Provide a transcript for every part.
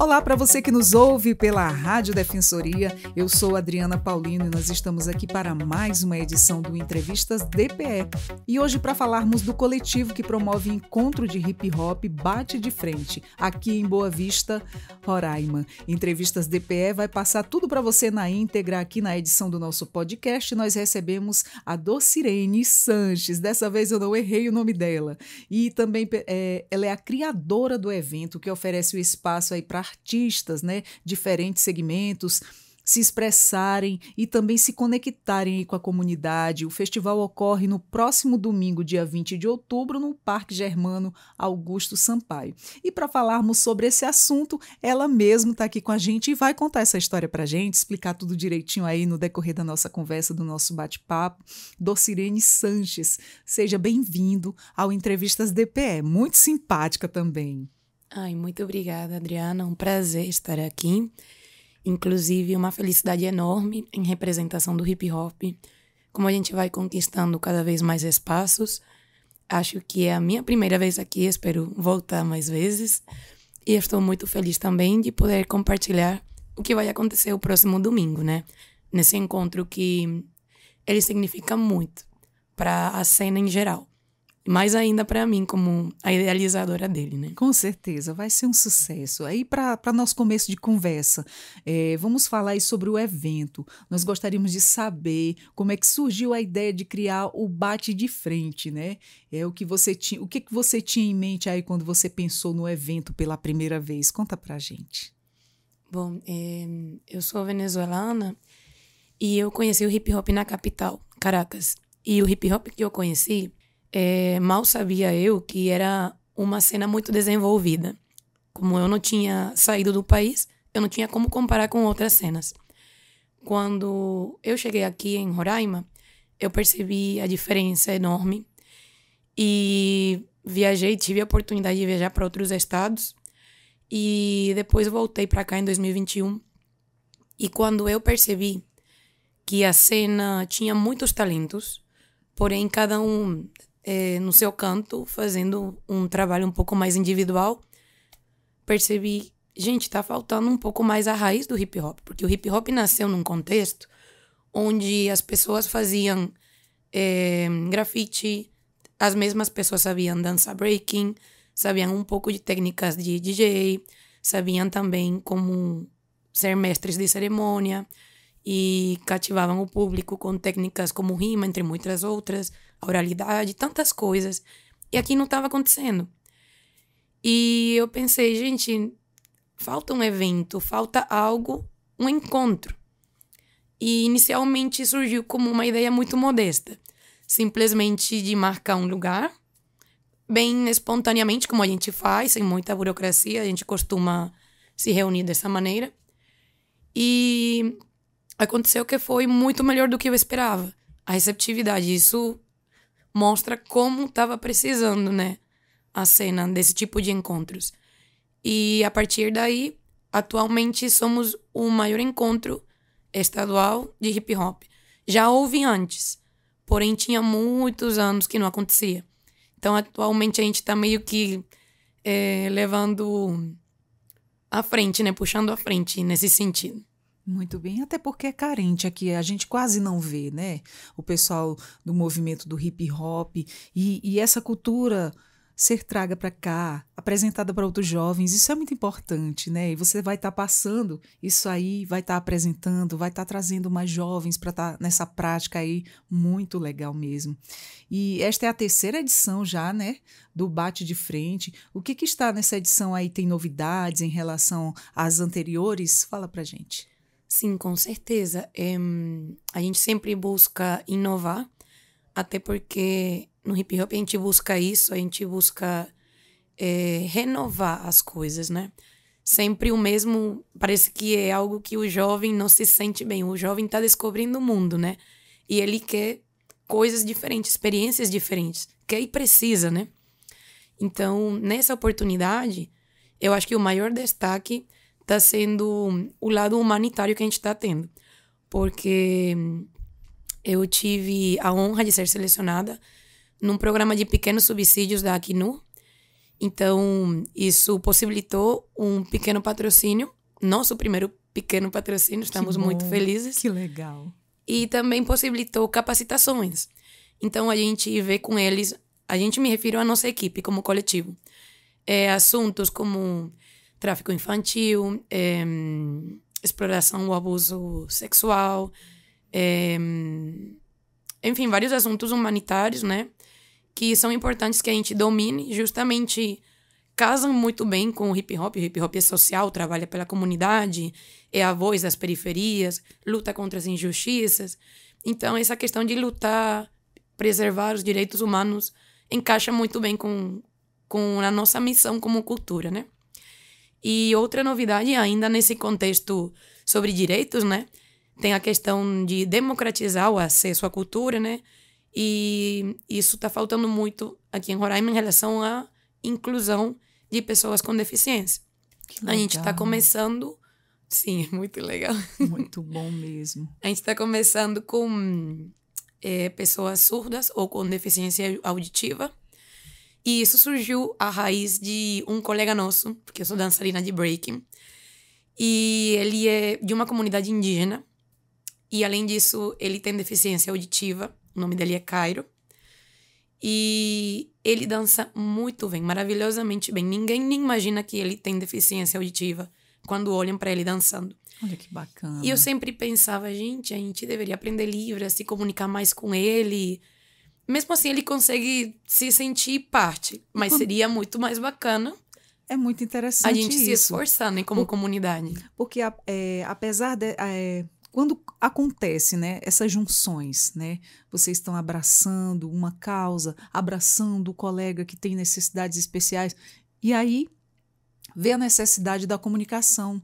Olá para você que nos ouve pela Rádio Defensoria, eu sou Adriana Paulino e nós estamos aqui para mais uma edição do Entrevistas DPE. E hoje para falarmos do coletivo que promove encontro de hip hop Bate de Frente, aqui em Boa Vista, Roraima. Entrevistas DPE vai passar tudo para você na íntegra aqui na edição do nosso podcast. Nós recebemos a Docirene Sanches, dessa vez eu não errei o nome dela. E também ela é a criadora do evento que oferece o espaço aí para artistas, né, diferentes segmentos, se expressarem e também se conectarem aí com a comunidade. O festival ocorre no próximo domingo, dia 20 de outubro, no Parque Germano Augusto Sampaio. E para falarmos sobre esse assunto, ela mesma está aqui com a gente e vai contar essa história para a gente, explicar tudo direitinho aí no decorrer da nossa conversa, do nosso bate-papo. Docirene Sanches, seja bem-vindo ao Entrevistas DPE, muito simpática também. Ai, muito obrigada, Adriana. Um prazer estar aqui. Inclusive, uma felicidade enorme em representação do hip hop. Como a gente vai conquistando cada vez mais espaços. Acho que é a minha primeira vez aqui, espero voltar mais vezes. E estou muito feliz também de poder compartilhar o que vai acontecer o próximo domingo, né? Nesse encontro que ele significa muito para a cena em geral. Mais ainda para mim, como a idealizadora dele, né? Com certeza, vai ser um sucesso. Aí, para nosso começo de conversa, vamos falar aí sobre o evento. Nós gostaríamos de saber como é que surgiu a ideia de criar o Bate de Frente, né? O que você tinha em mente aí quando você pensou no evento pela primeira vez? Conta pra gente. Bom, eu sou venezuelana e eu conheci o hip hop na capital, Caracas. E o hip hop que eu conheci, mal sabia eu que era uma cena muito desenvolvida. Como eu não tinha saído do país, eu não tinha como comparar com outras cenas. Quando eu cheguei aqui em Roraima, eu percebi a diferença enorme e tive a oportunidade de viajar para outros estados e depois voltei para cá em 2021. E quando eu percebi que a cena tinha muitos talentos, porém cada um no seu canto, fazendo um trabalho um pouco mais individual, percebi, gente, tá faltando um pouco mais a raiz do hip hop, porque o hip hop nasceu num contexto onde as pessoas faziam grafite, as mesmas pessoas sabiam dançar breaking, sabiam um pouco de técnicas de DJ, sabiam também como ser mestres de cerimônia e cativavam o público com técnicas como rima, entre muitas outras, a oralidade, tantas coisas. E aqui não estava acontecendo. E eu pensei, gente, falta um evento, falta algo, um encontro. E inicialmente surgiu como uma ideia muito modesta, simplesmente de marcar um lugar, bem espontaneamente, como a gente faz, sem muita burocracia, a gente costuma se reunir dessa maneira. E aconteceu que foi muito melhor do que eu esperava. A receptividade, isso mostra como estava precisando, né, a cena desse tipo de encontros. E a partir daí, atualmente somos o maior encontro estadual de hip hop. Já houve antes, porém tinha muitos anos que não acontecia. Então, atualmente a gente está meio que levando à frente, né, puxando à frente nesse sentido. Muito bem, até porque é carente aqui, a gente quase não vê, né? O pessoal do movimento do hip hop e essa cultura ser traga para cá, apresentada para outros jovens, isso é muito importante, né? E você vai estar passando isso aí, vai estar apresentando, vai estar trazendo mais jovens para estar nessa prática aí, muito legal mesmo. E esta é a terceira edição já, né? Do Bate de Frente. O que está nessa edição aí? Tem novidades em relação às anteriores? Fala pra gente. Sim, com certeza. A gente sempre busca inovar, até porque no hip hop a gente busca isso, a gente busca renovar as coisas, né? Sempre o mesmo, parece que é algo que o jovem não se sente bem. O jovem está descobrindo o mundo, né? E ele quer coisas diferentes, experiências diferentes, quer e precisa, né? Então, nessa oportunidade, eu acho que o maior destaque está sendo o lado humanitário que a gente está tendo. Porque eu tive a honra de ser selecionada num programa de pequenos subsídios da Acnur. Então, isso possibilitou um pequeno patrocínio, nosso primeiro pequeno patrocínio, estamos muito felizes. Que legal. E também possibilitou capacitações. Então, a gente vê com eles, a gente me refiro à nossa equipe como coletivo, assuntos como tráfico infantil, exploração ou abuso sexual, enfim, vários assuntos humanitários, né? Que são importantes que a gente domine, justamente casam muito bem com o hip hop. O hip hop é social, trabalha pela comunidade, é a voz das periferias, luta contra as injustiças. Então, essa questão de lutar, preservar os direitos humanos encaixa muito bem com a nossa missão como cultura, né? E outra novidade, ainda nesse contexto sobre direitos, né? Tem a questão de democratizar o acesso à cultura, né? E isso está faltando muito aqui em Roraima em relação à inclusão de pessoas com deficiência. A gente está começando... Sim, é muito legal. Muito bom mesmo. A gente está começando com pessoas surdas ou com deficiência auditiva. E isso surgiu a raiz de um colega nosso, porque eu sou dançarina de breaking. E ele é de uma comunidade indígena. E, além disso, ele tem deficiência auditiva. O nome dele é Cairo. E ele dança muito bem, maravilhosamente bem. Ninguém nem imagina que ele tem deficiência auditiva quando olham para ele dançando. Olha que bacana. E eu sempre pensava, a gente deveria aprender Libras, se comunicar mais com ele. Mesmo assim, ele consegue se sentir parte. Mas seria muito mais bacana. É muito interessante a gente isso. Se esforçar, né, como comunidade. Porque apesar de... quando acontece, né, essas junções, né, vocês estão abraçando uma causa, abraçando o colega que tem necessidades especiais, e aí vê a necessidade da comunicação.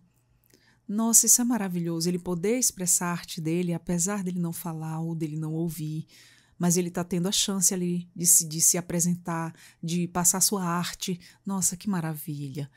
Nossa, isso é maravilhoso, ele poder expressar a arte dele, apesar dele não falar ou dele não ouvir, mas ele está tendo a chance ali de se apresentar, de passar sua arte. Nossa, que maravilha.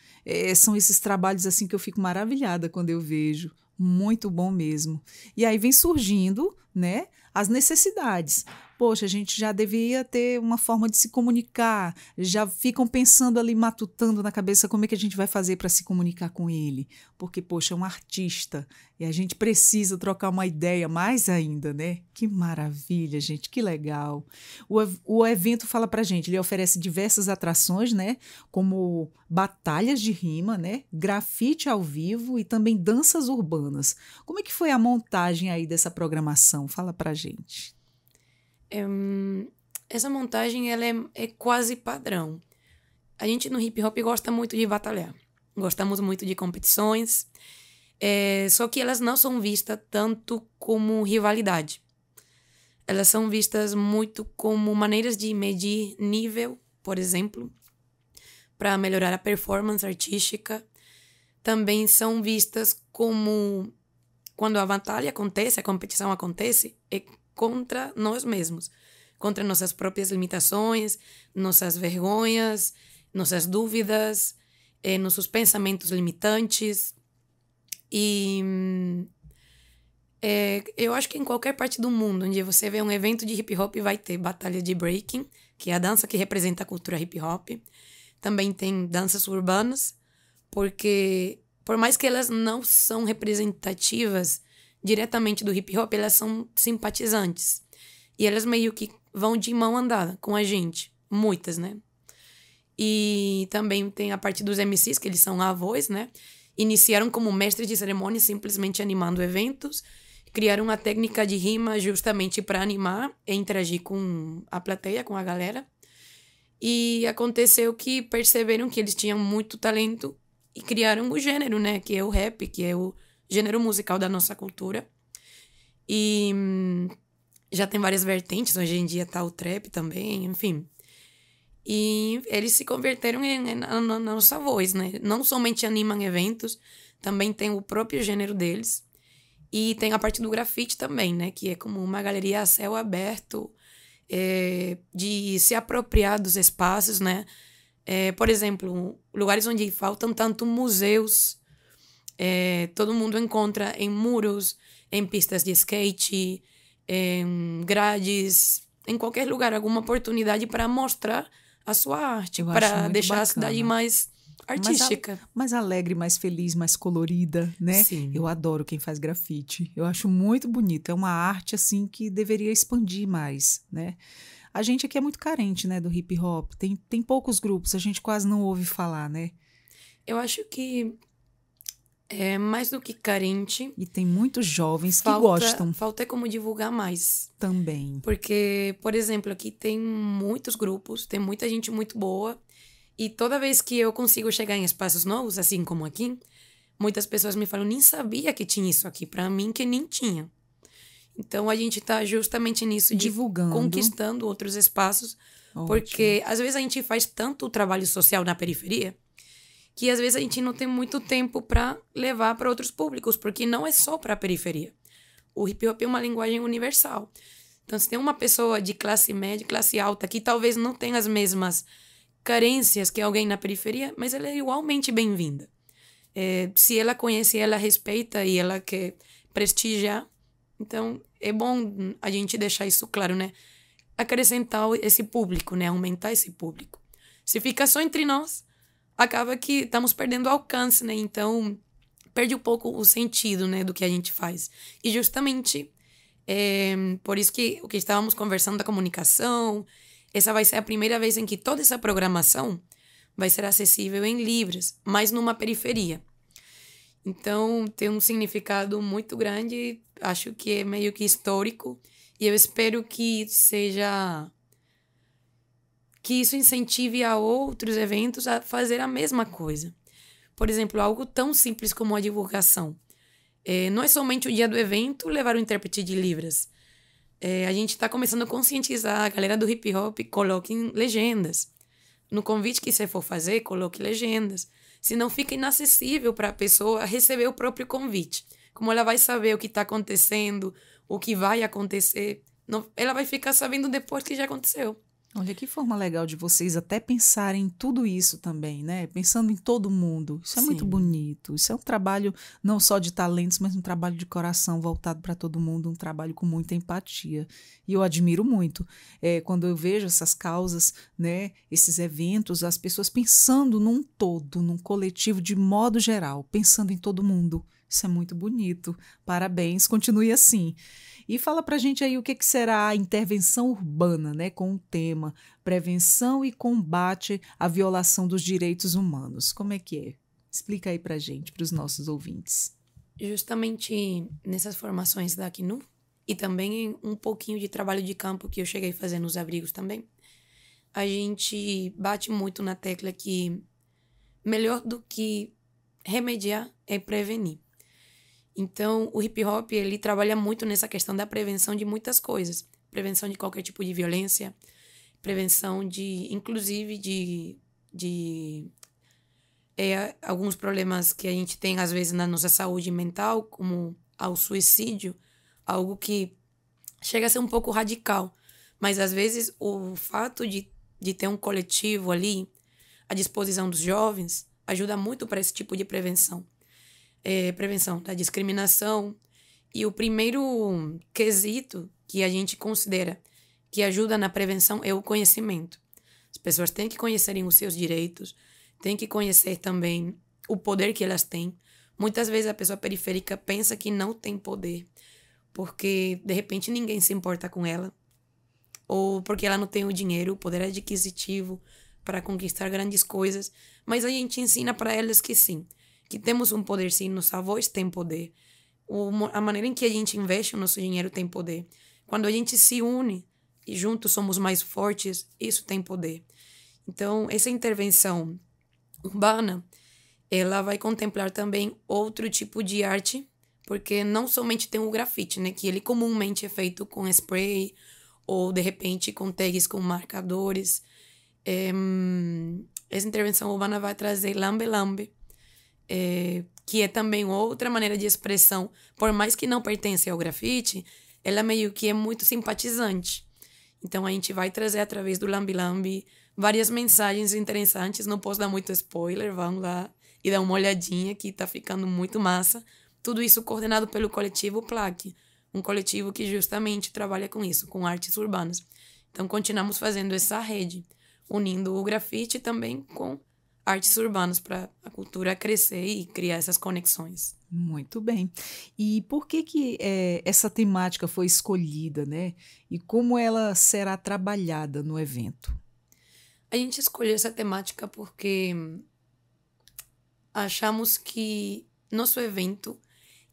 São esses trabalhos assim que eu fico maravilhada quando eu vejo. Muito bom mesmo. E aí vem surgindo, né, as necessidades. Poxa, a gente já devia ter uma forma de se comunicar, já ficam pensando ali, matutando na cabeça como é que a gente vai fazer para se comunicar com ele. Porque, poxa, é um artista e a gente precisa trocar uma ideia mais ainda, né? Que maravilha, gente, que legal. O evento fala pra gente, ele oferece diversas atrações, né? Como batalhas de rima, né? Grafite ao vivo e também danças urbanas. Como é que foi a montagem aí dessa programação? Fala pra gente. Essa montagem ela é quase padrão. A gente no hip hop gosta muito de batalhar. Gostamos muito de competições. Só que elas não são vistas tanto como rivalidade. Elas são vistas muito como maneiras de medir nível, por exemplo, para melhorar a performance artística. Também são vistas como, quando a batalha acontece, a competição acontece, é contra nós mesmos, contra nossas próprias limitações, nossas vergonhas, nossas dúvidas, nossos pensamentos limitantes. E eu acho que em qualquer parte do mundo onde você vê um evento de hip hop vai ter batalha de breaking, que é a dança que representa a cultura hip hop. Também tem danças urbanas, porque por mais que elas não são representativas diretamente do hip hop, elas são simpatizantes. E elas meio que vão de mão andada com a gente. Muitas, né? E também tem a parte dos MCs, que eles são avós, né? Iniciaram como mestres de cerimônia, simplesmente animando eventos. Criaram uma técnica de rima justamente para animar e interagir com a plateia, com a galera. E aconteceu que perceberam que eles tinham muito talento e criaram o gênero, né? Que é o rap, que é o gênero musical da nossa cultura. E já tem várias vertentes, hoje em dia tá o trap também, enfim. E eles se converteram na nossa voz, né? Não somente animam eventos, também tem o próprio gênero deles. E tem a parte do grafite também, né? Que é como uma galeria a céu aberto, de se apropriar dos espaços, né? Por exemplo, lugares onde faltam tanto museus, todo mundo encontra em muros, em pistas de skate, em grades, em qualquer lugar, alguma oportunidade para mostrar a sua arte, Eu acho para muito deixar a bacana. cidade mais artística. Mais alegre, mais feliz, mais colorida, né? Sim. Eu adoro quem faz grafite. Eu acho muito bonito. É uma arte, assim, que deveria expandir mais, né? A gente aqui é muito carente, né, do hip hop. Tem poucos grupos, a gente quase não ouve falar, né? Eu acho que é mais do que carente, E tem muitos jovens que gostam falta como divulgar mais. também. Porque, por exemplo, aqui tem muitos grupos, tem muita gente muito boa. E toda vez que eu consigo chegar em espaços novos, assim como aqui, muitas pessoas me falam, nem sabia que tinha isso aqui. Pra mim, que nem tinha. Então, a gente tá justamente nisso de Divulgando. conquistando outros espaços. Ótimo. Porque, às vezes, a gente faz tanto trabalho social na periferia que, às vezes, a gente não tem muito tempo para levar para outros públicos. Porque não é só para a periferia. O hip hop é uma linguagem universal. Então, se tem uma pessoa de classe média, classe alta, que talvez não tenha as mesmas carências que alguém na periferia, mas ela é igualmente bem-vinda. Se ela conhece, ela respeita e ela quer prestigiar, então é bom a gente deixar isso claro, né? Acrescentar esse público, né? Aumentar esse público. Se fica só entre nós, acaba que estamos perdendo alcance, né? Então, perde um pouco o sentido, né, do que a gente faz. E justamente por isso que o que estávamos conversando da comunicação, essa vai ser a primeira vez em que toda essa programação vai ser acessível em Libras, mas numa periferia. Então, tem um significado muito grande, acho que é meio que histórico, e eu espero que isso incentive a outros eventos a fazer a mesma coisa. Por exemplo, algo tão simples como a divulgação. Não é somente o dia do evento levar o intérprete de Libras. A gente está começando a conscientizar a galera do hip hop, coloquem legendas. No convite que você for fazer, coloque legendas. Senão fica inacessível para a pessoa receber o próprio convite. Como ela vai saber o que está acontecendo, o que vai acontecer? Ela vai ficar sabendo depois que já aconteceu. Olha que forma legal de vocês até pensarem em tudo isso também, né? Pensando em todo mundo. Isso é muito Sim. bonito. Isso é um trabalho não só de talentos, mas um trabalho de coração voltado para todo mundo, um trabalho com muita empatia. E eu admiro muito quando eu vejo essas causas, né? Esses eventos, as pessoas pensando num todo, num coletivo de modo geral, pensando em todo mundo. Isso é muito bonito. Parabéns, continue assim. E fala pra gente aí o que será a intervenção urbana, né, com o tema Prevenção e Combate à Violação dos Direitos Humanos. Como é que é? Explica aí pra gente, para os nossos ouvintes. Justamente nessas formações da Acnu, e também um pouquinho de trabalho de campo que eu cheguei a fazer nos abrigos também, a gente bate muito na tecla que melhor do que remediar é prevenir. Então, o hip hop, ele trabalha muito nessa questão da prevenção de muitas coisas. Prevenção de qualquer tipo de violência, prevenção inclusive de alguns problemas que a gente tem, às vezes, na nossa saúde mental, como ao suicídio, algo que chega a ser um pouco radical. Mas, às vezes, o fato de ter um coletivo ali à disposição dos jovens ajuda muito para esse tipo de prevenção. Prevenção da discriminação. E o primeiro quesito que a gente considera que ajuda na prevenção é o conhecimento. As pessoas têm que conhecerem os seus direitos, têm que conhecer também o poder que elas têm. Muitas vezes a pessoa periférica pensa que não tem poder, porque de repente ninguém se importa com ela, ou porque ela não tem o dinheiro, o poder adquisitivo para conquistar grandes coisas, mas a gente ensina para elas que sim, que temos um poder sim, nossa voz tem poder. A maneira em que a gente investe o nosso dinheiro tem poder. Quando a gente se une e juntos somos mais fortes, isso tem poder. Então, essa intervenção urbana, ela vai contemplar também outro tipo de arte, porque não somente tem o grafite, né, que ele comumente é feito com spray ou, de repente, com tags com marcadores. Essa intervenção urbana vai trazer lambe-lambe, que é também outra maneira de expressão, por mais que não pertence ao grafite, ela meio que é muito simpatizante. Então a gente vai trazer através do lambe-lambe várias mensagens interessantes, não posso dar muito spoiler, vamos lá e dar uma olhadinha que tá ficando muito massa. Tudo isso coordenado pelo coletivo Plaque, um coletivo que justamente trabalha com isso, com artes urbanas. Então continuamos fazendo essa rede. unindo o grafite também com artes urbanas para a cultura crescer e criar essas conexões. Muito bem. E por que essa temática foi escolhida, né? E como ela será trabalhada no evento? A gente escolheu essa temática porque achamos que nosso evento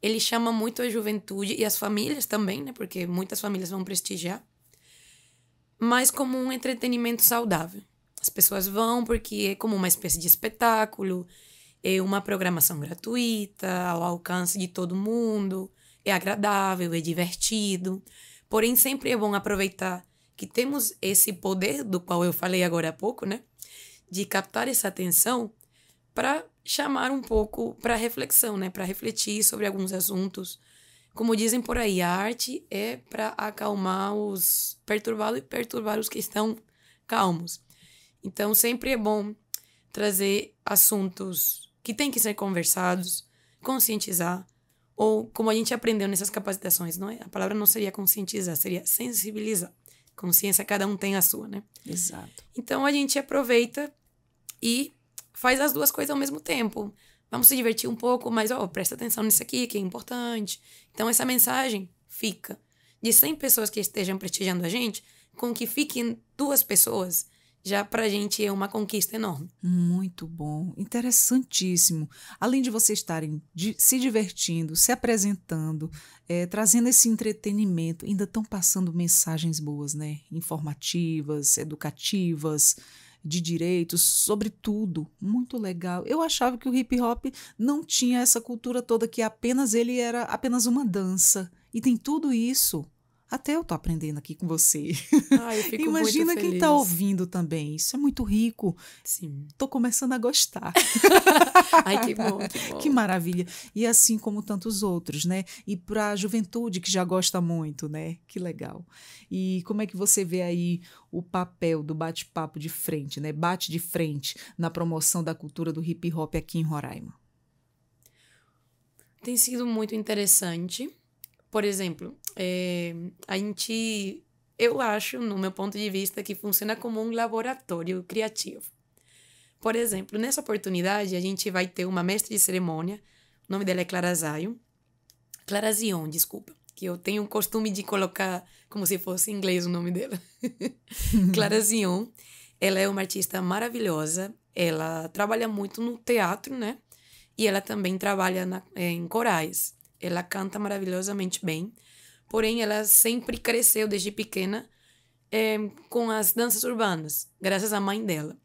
ele chama muito a juventude e as famílias também, né? Porque muitas famílias vão prestigiar, mas como um entretenimento saudável. As pessoas vão porque é como uma espécie de espetáculo, é uma programação gratuita, ao alcance de todo mundo, é agradável, é divertido. Porém, sempre é bom aproveitar que temos esse poder do qual eu falei agora há pouco, né? De captar essa atenção para chamar um pouco para reflexão, né? Para refletir sobre alguns assuntos. Como dizem por aí, a arte é para acalmar os perturbados e perturbar os que estão calmos. Então, sempre é bom trazer assuntos que têm que ser conversados, conscientizar, ou como a gente aprendeu nessas capacitações, não é? A palavra não seria conscientizar, seria sensibilizar. Consciência, cada um tem a sua, né? Exato. Então, a gente aproveita e faz as duas coisas ao mesmo tempo. Vamos se divertir um pouco, mas, presta atenção nisso aqui, que é importante. Então, essa mensagem fica de 100 pessoas que estejam prestigiando a gente, com que fiquem 2 pessoas, já pra gente é uma conquista enorme. Muito bom, interessantíssimo. Além de vocês estarem se divertindo, se apresentando, trazendo esse entretenimento, ainda estão passando mensagens boas, né? Informativas, educativas, de direitos, sobre tudo. Muito legal. Eu achava que o hip hop não tinha essa cultura toda, que ele era apenas uma dança. E tem tudo isso. Até eu tô aprendendo aqui com você. Eu fico Imagina muito quem feliz. tá ouvindo também. Isso é muito rico. Sim. Tô começando a gostar. Ai, que bom, que bom. Que maravilha. E assim como tantos outros, né? E para a juventude que já gosta muito, né? Que legal. E como é que você vê aí o papel do bate-papo de frente, né? Bate de frente na promoção da cultura do hip hop aqui em Roraima? Tem sido muito interessante. Por exemplo, eu acho, no meu ponto de vista, que funciona como um laboratório criativo. Por exemplo, nessa oportunidade, a gente vai ter uma mestre de cerimônia, o nome dela é Clara Zion, desculpa, que eu tenho o costume de colocar como se fosse em inglês o nome dela. Clara Zion, ela é uma artista maravilhosa, ela trabalha muito no teatro, né? E ela também trabalha em corais. Ela canta maravilhosamente bem, porém ela sempre cresceu desde pequena com as danças urbanas, graças à mãe dela.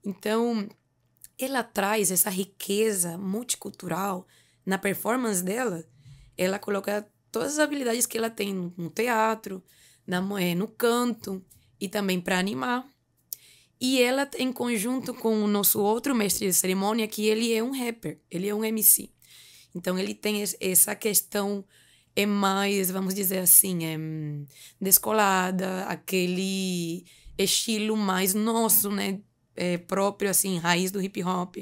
Então, ela traz essa riqueza multicultural na performance dela. Ela coloca todas as habilidades que ela tem no teatro, no canto e também para animar. E ela, em conjunto com o nosso outro mestre de cerimônia, que ele é um rapper, ele é um MC. Então, ele tem essa questão mais, vamos dizer assim, descolada, aquele estilo mais nosso, né? Próprio, assim, raiz do hip hop.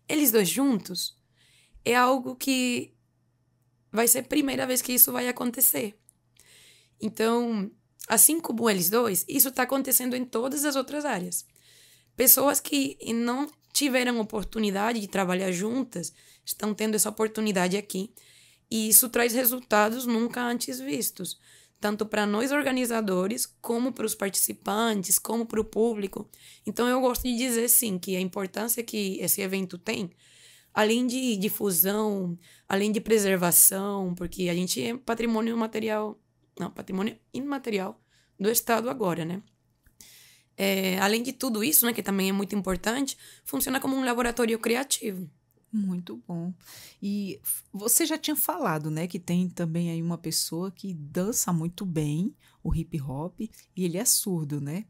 Eles dois juntos é algo que vai ser a primeira vez que isso vai acontecer. Então, assim como eles dois, isso está acontecendo em todas as outras áreas. Pessoas que não tiveram oportunidade de trabalhar juntas estão tendo essa oportunidade aqui. E isso traz resultados nunca antes vistos, tanto para nós organizadores, como para os participantes, como para o público. Então, eu gosto de dizer, sim, que a importância que esse evento tem, além de difusão, além de preservação, porque a gente é patrimônio imaterial do Estado agora, né? Além de tudo isso, né, que também é muito importante, funciona como um laboratório criativo. Muito bom. E você já tinha falado, né, que tem também aí uma pessoa que dança muito bem o hip hop e ele é surdo, né?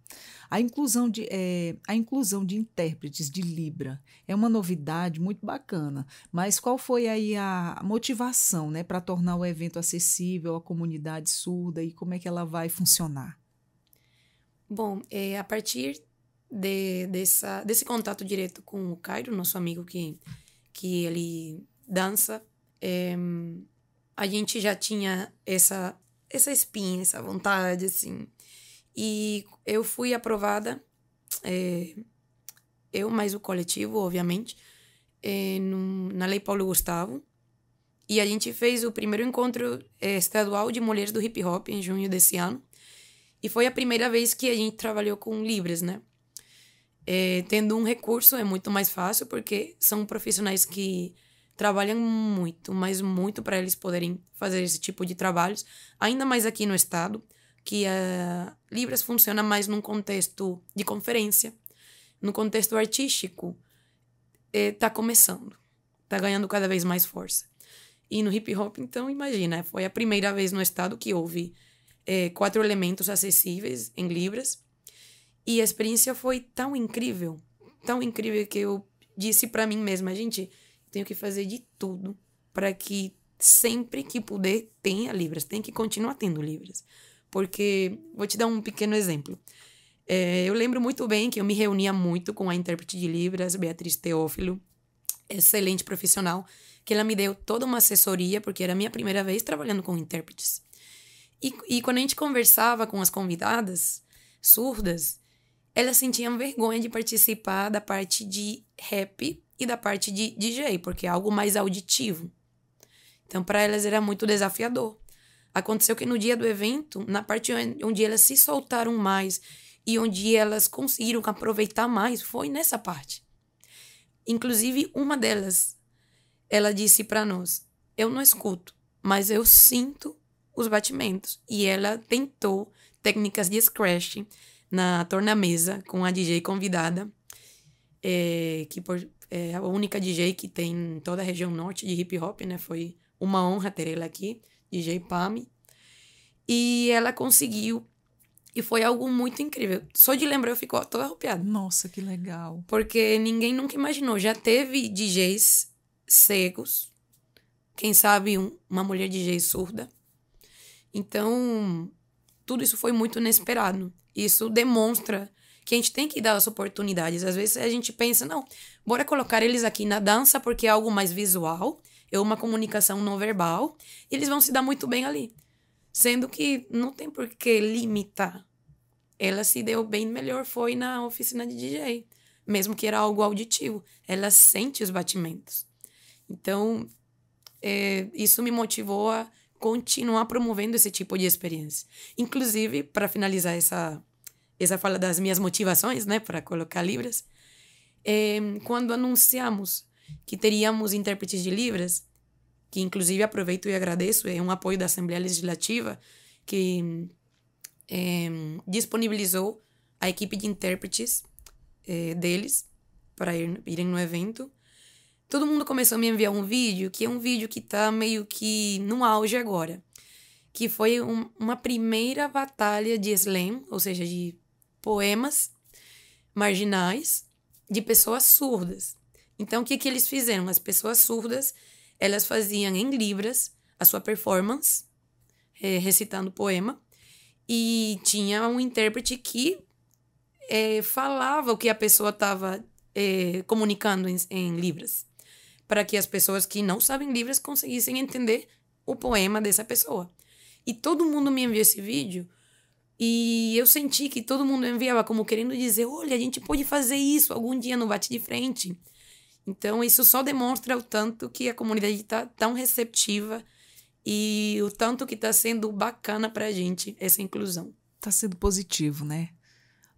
A inclusão de intérpretes de Libra é uma novidade muito bacana, mas qual foi aí a motivação, né, para tornar o evento acessível à comunidade surda e como é que ela vai funcionar? Bom, a partir desse contato direto com o Cairo, nosso amigo que ele dança, a gente já tinha essa espinha, essa vontade, assim. E eu fui aprovada eu mais o coletivo, obviamente, na Lei Paulo Gustavo. E a gente fez o primeiro encontro estadual de mulheres do hip hop em junho desse ano. E foi a primeira vez que a gente trabalhou com Libras, né? Tendo um recurso é muito mais fácil, porque são profissionais que trabalham muito, mas muito para eles poderem fazer esse tipo de trabalhos. Ainda mais aqui no estado, que a Libras funciona mais num contexto de conferência. No contexto artístico, tá começando. Tá ganhando cada vez mais força. E no hip hop, então, imagina, foi a primeira vez no estado que houve 4 elementos acessíveis em Libras. E a experiência foi tão incrível que eu disse para mim mesma, gente, tenho que fazer de tudo para que sempre que puder tenha Libras, tem que continuar tendo Libras. Porque, vou te dar um pequeno exemplo. Eu lembro muito bem que eu me reunia muito com a intérprete de Libras, Beatriz Teófilo, excelente profissional, que ela me deu toda uma assessoria, porque era a minha primeira vez trabalhando com intérpretes. E quando a gente conversava com as convidadas surdas, elas sentiam vergonha de participar da parte de rap e da parte de DJ, porque é algo mais auditivo. Então, para elas era muito desafiador. Aconteceu que no dia do evento, na parte onde elas se soltaram mais e onde elas conseguiram aproveitar mais, foi nessa parte. Inclusive, uma delas, ela disse para nós, eu não escuto, mas eu sinto os batimentos. E ela tentou técnicas de scratch na tornamesa com a DJ convidada, que é a única DJ que tem em toda a região norte de hip hop, né? Foi uma honra ter ela aqui, DJ Pami. E ela conseguiu, e foi algo muito incrível. Só de lembrar eu fico toda arrepiada. Nossa, que legal. Porque ninguém nunca imaginou. Já teve DJs cegos, quem sabe uma mulher DJ surda. Então, tudo isso foi muito inesperado. Isso demonstra que a gente tem que dar as oportunidades. Às vezes a gente pensa, não, bora colocar eles aqui na dança porque é algo mais visual, é uma comunicação não verbal, e eles vão se dar muito bem ali. Sendo que não tem por que limitar. Ela se deu bem melhor, foi na oficina de DJ, mesmo que era algo auditivo. Ela sente os batimentos. Então, isso me motivou a continuar promovendo esse tipo de experiência. Inclusive, para finalizar essa fala das minhas motivações, né, para colocar Libras, quando anunciamos que teríamos intérpretes de Libras, que inclusive aproveito e agradeço, é um apoio da Assembleia Legislativa que disponibilizou a equipe de intérpretes deles para irem no evento. Todo mundo começou a me enviar um vídeo, que é um vídeo que está meio que no auge agora, que foi uma primeira batalha de slam, ou seja, de poemas marginais de pessoas surdas. Então, o que eles fizeram? As pessoas surdas, elas faziam em Libras a sua performance, recitando poema, e tinha um intérprete que falava o que a pessoa estava comunicando em Libras, para que as pessoas que não sabem Libras conseguissem entender o poema dessa pessoa. E todo mundo me enviou esse vídeo, e eu senti que todo mundo enviava como querendo dizer, olha, a gente pode fazer isso algum dia no Bate de Frente. Então, isso só demonstra o tanto que a comunidade está tão receptiva e o tanto que está sendo bacana para a gente essa inclusão. Está sendo positivo, né?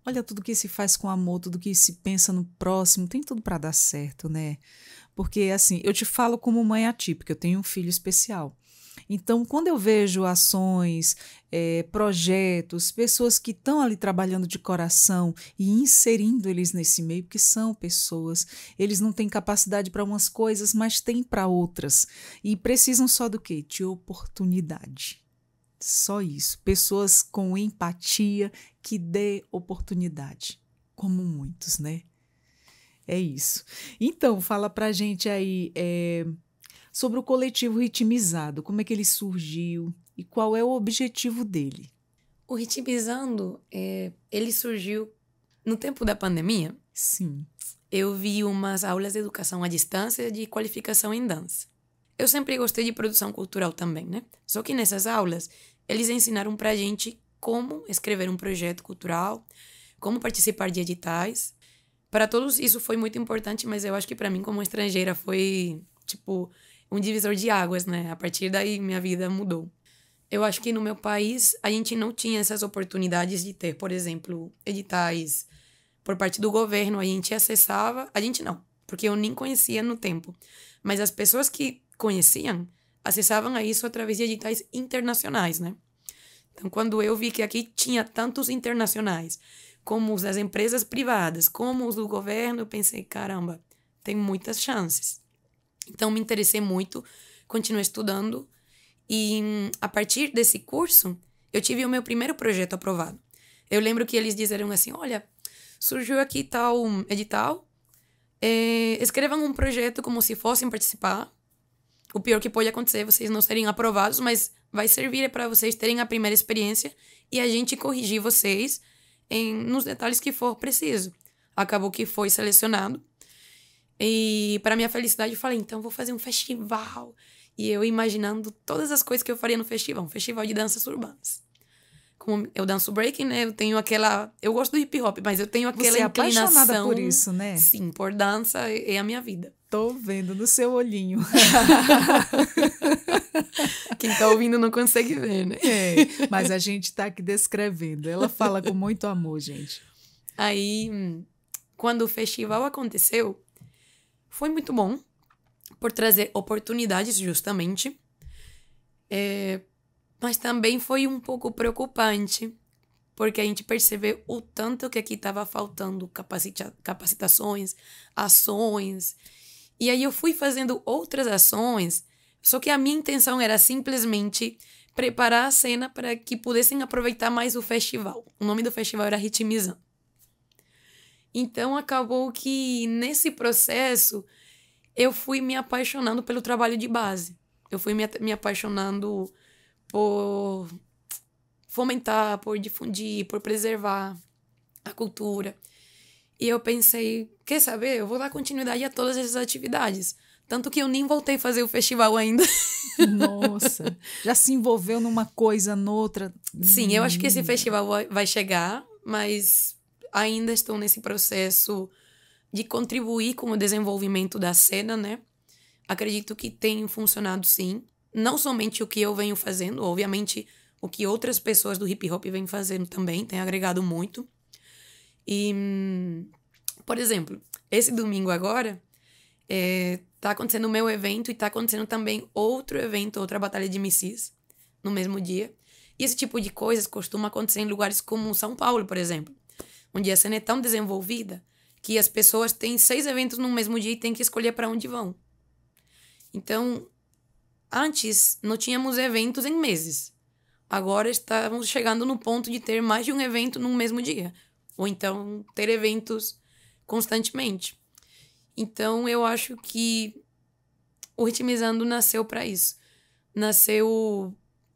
Olha, tudo que se faz com amor, tudo que se pensa no próximo, tem tudo para dar certo, né? Porque, assim, eu te falo como mãe atípica, eu tenho um filho especial. Então, quando eu vejo ações, projetos, pessoas que estão ali trabalhando de coração e inserindo eles nesse meio, porque são pessoas, eles não têm capacidade para umas coisas, mas têm para outras. E precisam só do quê? De oportunidade. Só isso. Pessoas com empatia que dê oportunidade. Como muitos, né? É isso. Então, fala pra gente aí sobre o coletivo Ritmizando, como é que ele surgiu e qual é o objetivo dele? O Ritmizando, ele surgiu no tempo da pandemia. Sim. Eu vi umas aulas de educação à distância de qualificação em dança. Eu sempre gostei de produção cultural também, né? Só que nessas aulas, eles ensinaram pra gente como escrever um projeto cultural, como participar de editais. Para todos isso foi muito importante, mas eu acho que para mim, como estrangeira, foi, tipo, um divisor de águas, né? A partir daí, minha vida mudou. Eu acho que no meu país, a gente não tinha essas oportunidades de ter, por exemplo, editais por parte do governo. A gente acessava... A gente não, porque eu nem conhecia no tempo. Mas as pessoas que conheciam, acessavam a isso através de editais internacionais, né? Então, quando eu vi que aqui tinha tantos internacionais, como os das empresas privadas, como os do governo, eu pensei, caramba, tem muitas chances. Então, me interessei muito, continuei estudando, e a partir desse curso, eu tive o meu primeiro projeto aprovado. Eu lembro que eles disseram assim, olha, surgiu aqui tal edital, escrevam um projeto como se fossem participar. O pior que pode acontecer é vocês não serem aprovados, mas vai servir para vocês terem a primeira experiência e a gente corrigir vocês nos detalhes que for preciso. Acabou que foi selecionado. E, para minha felicidade, eu falei, então vou fazer um festival. E eu imaginando todas as coisas que eu faria no festival. Um festival de danças urbanas. Como eu danço breaking, né? Eu tenho aquela... Eu gosto do hip hop, mas eu tenho aquela Você é inclinação... apaixonada por isso, né? Sim, por dança é a minha vida. Tô vendo no seu olhinho. Quem tá ouvindo não consegue ver, né? Mas a gente tá aqui descrevendo. Ela fala com muito amor, gente. Aí, quando o festival aconteceu, foi muito bom, por trazer oportunidades, justamente. Mas também foi um pouco preocupante, porque a gente percebeu o tanto que aqui estava faltando capacitações, ações. E aí eu fui fazendo outras ações, só que a minha intenção era simplesmente preparar a cena para que pudessem aproveitar mais o festival. O nome do festival era Ritmizando. Então, acabou que, nesse processo, eu fui me apaixonando pelo trabalho de base. Eu fui me apaixonando por fomentar, por difundir, por preservar a cultura. E eu pensei, quer saber? Eu vou dar continuidade a todas essas atividades. Tanto que eu nem voltei a fazer o festival ainda. Nossa, já se envolveu numa coisa, noutra. Sim, eu acho que esse festival vai chegar, mas ainda estou nesse processo de contribuir com o desenvolvimento da cena, né? Acredito que tem funcionado, sim. Não somente o que eu venho fazendo, obviamente o que outras pessoas do hip hop vêm fazendo também, tem agregado muito. E, por exemplo, esse domingo agora, tá acontecendo o meu evento e tá acontecendo também outro evento, outra batalha de MCs, no mesmo dia. E esse tipo de coisas costuma acontecer em lugares como São Paulo, por exemplo, onde a cena é tão desenvolvida que as pessoas têm 6 eventos no mesmo dia e têm que escolher para onde vão. Então, antes não tínhamos eventos em meses. Agora estamos chegando no ponto de ter mais de um evento no mesmo dia. Ou então ter eventos constantemente. Então, eu acho que o Ritmizando nasceu para isso. Nasceu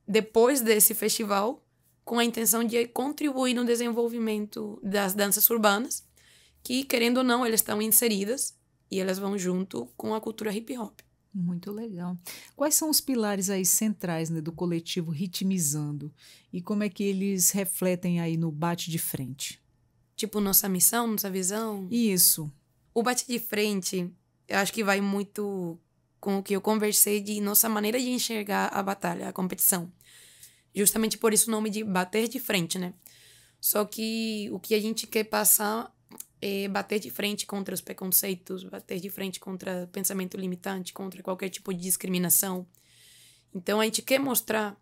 depois desse festival, com a intenção de contribuir no desenvolvimento das danças urbanas, que, querendo ou não, elas estão inseridas e elas vão junto com a cultura hip hop. Muito legal. Quais são os pilares aí centrais, né, do coletivo Ritmizando? E como é que eles refletem aí no Bate de Frente? Tipo, nossa missão, nossa visão? Isso. O Bate de Frente, eu acho que vai muito com o que eu conversei de nossa maneira de enxergar a batalha, a competição. Justamente por isso o nome de bater de frente, né? Só que o que a gente quer passar é bater de frente contra os preconceitos, bater de frente contra pensamento limitante, contra qualquer tipo de discriminação. Então, a gente quer mostrar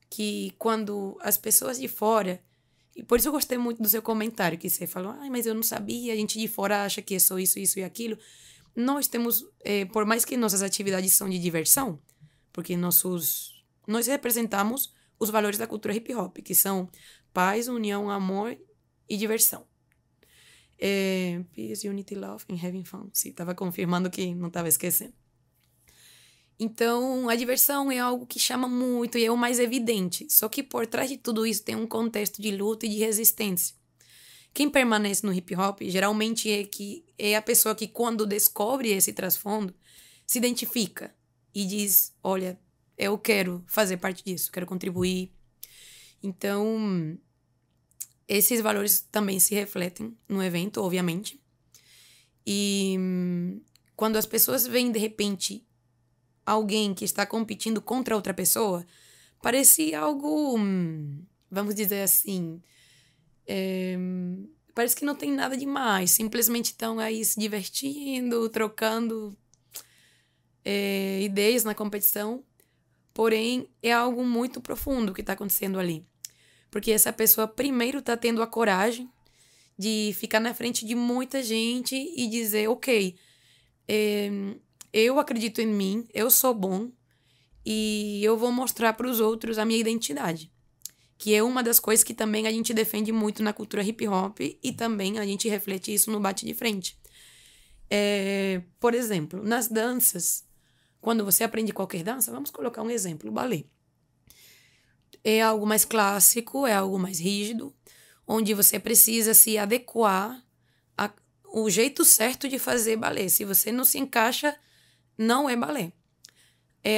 que quando as pessoas de fora... E por isso eu gostei muito do seu comentário, que você falou, mas eu não sabia, a gente de fora acha que é só isso, isso e aquilo. Nós temos, por mais que nossas atividades são de diversão, porque nós representamos os valores da cultura hip hop, que são paz, união, amor e diversão. Peace, unity, love and having fun. Sim, estava confirmando que não estava esquecendo. Então, a diversão é algo que chama muito e é o mais evidente. Só que por trás de tudo isso tem um contexto de luta e de resistência. Quem permanece no hip hop geralmente é a pessoa que, quando descobre esse trasfondo, se identifica e diz, olha, eu quero fazer parte disso, quero contribuir. Então, esses valores também se refletem no evento, obviamente. E quando as pessoas veem, de repente, alguém que está competindo contra outra pessoa, parece algo, vamos dizer assim, parece que não tem nada demais. Simplesmente estão aí se divertindo, trocando ideias na competição. Porém, é algo muito profundo que está acontecendo ali. Porque essa pessoa primeiro está tendo a coragem de ficar na frente de muita gente e dizer, ok, eu acredito em mim, eu sou bom e eu vou mostrar para os outros a minha identidade. Que é uma das coisas que também a gente defende muito na cultura hip hop e também a gente reflete isso no bate de frente. Por exemplo, nas danças, quando você aprende qualquer dança, vamos colocar um exemplo, o balé. É algo mais clássico, é algo mais rígido, onde você precisa se adequar ao jeito certo de fazer balé. Se você não se encaixa, não é balé.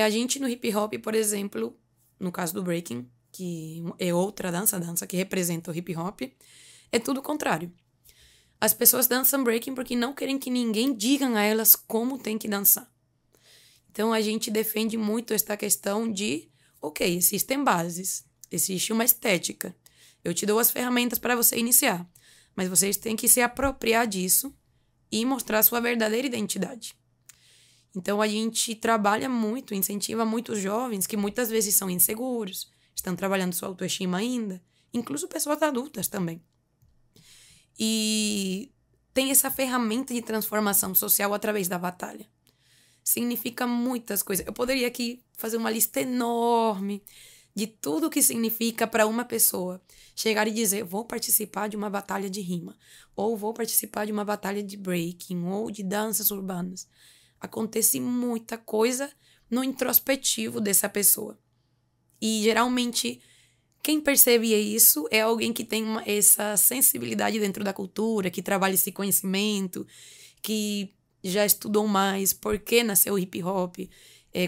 A gente no hip hop, por exemplo, no caso do breaking, que é outra dança, a dança que representa o hip hop, é tudo o contrário. As pessoas dançam breaking porque não querem que ninguém diga a elas como tem que dançar. Então a gente defende muito esta questão de, ok, existem bases, existe uma estética. Eu te dou as ferramentas para você iniciar, mas vocês têm que se apropriar disso e mostrar a sua verdadeira identidade. Então a gente trabalha muito, incentiva muitos jovens que muitas vezes são inseguros, estão trabalhando sua autoestima ainda, incluso pessoas adultas também. E tem essa ferramenta de transformação social através da batalha. Significa muitas coisas. Eu poderia aqui fazer uma lista enorme de tudo o que significa para uma pessoa chegar e dizer, vou participar de uma batalha de rima, ou vou participar de uma batalha de breaking, ou de danças urbanas. Acontece muita coisa no introspectivo dessa pessoa. E geralmente quem percebe isso é alguém que tem essa sensibilidade dentro da cultura, que trabalha esse conhecimento, que já estudou mais, por que nasceu o hip hop,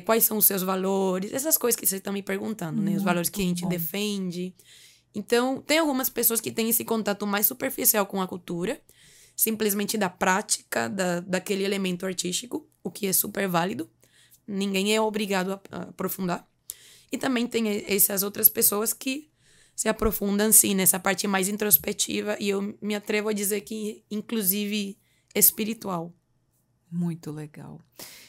quais são os seus valores, essas coisas que vocês estão me perguntando, né? Os valores que a gente defende. Então, tem algumas pessoas que têm esse contato mais superficial com a cultura, simplesmente da prática, daquele elemento artístico, o que é super válido. Ninguém é obrigado a aprofundar. E também tem essas outras pessoas que se aprofundam, sim, nessa parte mais introspectiva, e eu me atrevo a dizer que, inclusive, espiritual. Muito legal.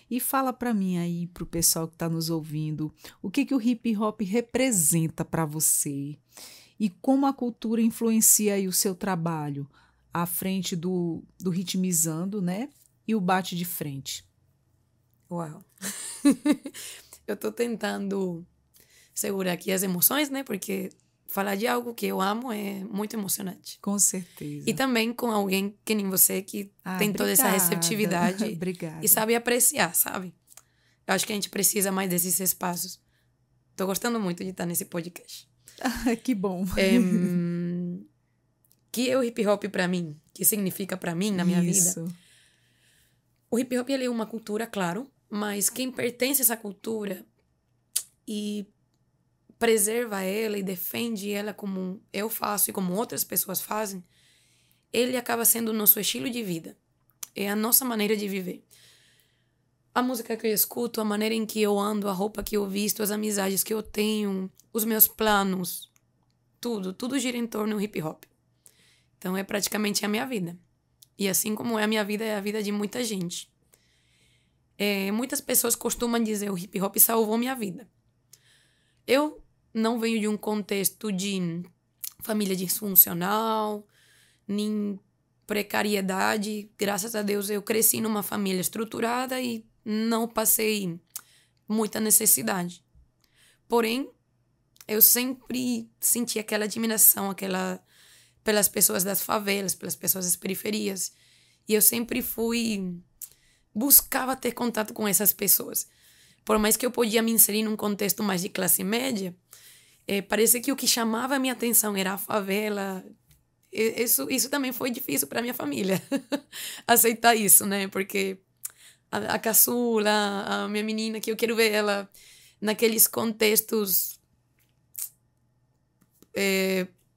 E fala para mim aí, para o pessoal que está nos ouvindo, o que o hip hop representa para você e como a cultura influencia aí o seu trabalho à frente do ritmizando, né? E o bate de frente. Uau! Eu tô tentando segurar aqui as emoções, né? Porque falar de algo que eu amo é muito emocionante. Com certeza. E também com alguém que nem você, que tem toda essa receptividade obrigada. E sabe apreciar, sabe? Eu acho que a gente precisa mais desses espaços. Tô gostando muito de estar nesse podcast. Que bom. Que é o hip hop pra mim? Que significa pra mim na minha vida? O hip hop ele é uma cultura, claro, mas quem pertence a essa cultura e preserva ela e defende ela como eu faço e como outras pessoas fazem, ele acaba sendo o nosso estilo de vida. É a nossa maneira de viver. A música que eu escuto, a maneira em que eu ando, a roupa que eu visto, as amizades que eu tenho, os meus planos, tudo gira em torno do hip hop. Então é praticamente a minha vida. E assim como é a minha vida, é a vida de muita gente. Muitas pessoas costumam dizer o hip hop salvou minha vida. Eu não venho de um contexto de família disfuncional, nem precariedade. Graças a Deus eu cresci numa família estruturada e não passei muita necessidade. Porém, eu sempre senti aquela admiração, pelas pessoas das favelas, pelas pessoas das periferias. E eu sempre buscava ter contato com essas pessoas. Por mais que eu podia me inserir num contexto mais de classe média, parecia que o que chamava a minha atenção era a favela. Isso também foi difícil para minha família, aceitar isso, né? Porque a caçula, a minha menina, que eu quero ver ela naqueles contextos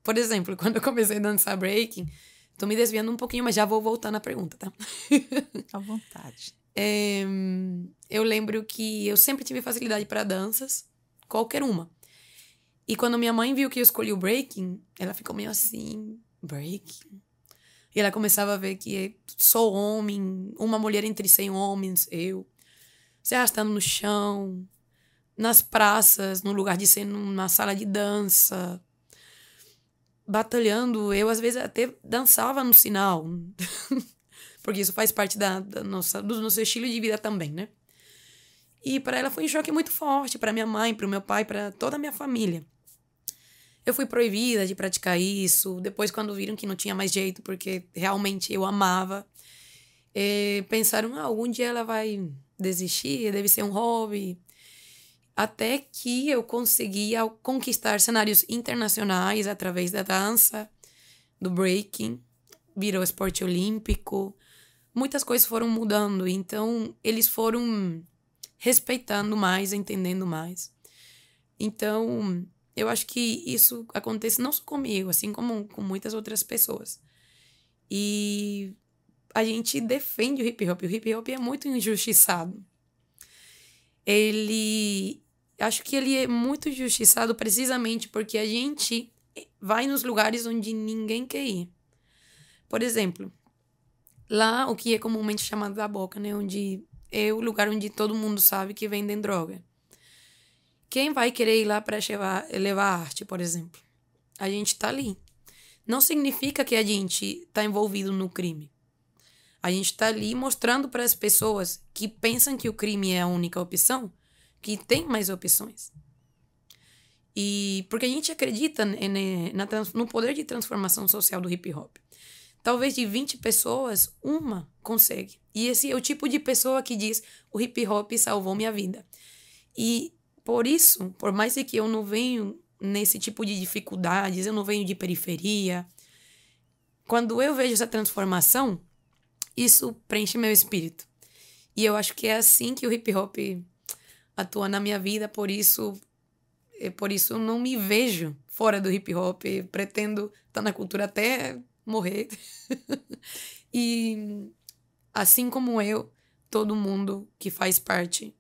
Por exemplo, quando eu comecei a dançar breaking, tô me desviando um pouquinho, mas já vou voltar na pergunta, tá? À vontade. Eu lembro que eu sempre tive facilidade para danças, qualquer uma. E quando minha mãe viu que eu escolhi o breaking, ela ficou meio assim, breaking? E ela começava a ver que sou homem, uma mulher entre 100 homens, eu, se arrastando no chão, nas praças, no lugar de ser numa sala de dança, batalhando. Eu, às vezes, até dançava no sinal, porque isso faz parte do nosso estilo de vida também, né? E para ela foi um choque muito forte, para minha mãe, para o meu pai, para toda a minha família. Eu fui proibida de praticar isso. Depois, quando viram que não tinha mais jeito, porque realmente eu amava, pensaram, algum dia ela vai desistir, deve ser um hobby. Até que eu conseguia conquistar cenários internacionais através da dança, do breaking, virou esporte olímpico. Muitas coisas foram mudando, então eles foram respeitando mais, entendendo mais. Então, eu acho que isso acontece não só comigo, assim como com muitas outras pessoas. E a gente defende o hip hop. O hip hop é muito injustiçado. Acho que ele é muito injustiçado precisamente porque a gente vai nos lugares onde ninguém quer ir. Por exemplo, lá o que é comumente chamado da boca, né? Onde é o lugar onde todo mundo sabe que vendem droga. Quem vai querer ir lá para levar arte, por exemplo? A gente tá ali. Não significa que a gente tá envolvido no crime. A gente tá ali mostrando para as pessoas que pensam que o crime é a única opção, que tem mais opções. E porque a gente acredita no poder de transformação social do hip hop. Talvez de 20 pessoas, uma consegue. E esse é o tipo de pessoa que diz: o hip hop salvou minha vida. E por isso, por mais que eu não venho nesse tipo de dificuldades, eu não venho de periferia, quando eu vejo essa transformação, isso preenche meu espírito. E eu acho que é assim que o hip hop atua na minha vida, por isso eu não me vejo fora do hip hop, pretendo estar na cultura até morrer. E assim como eu, todo mundo que faz parte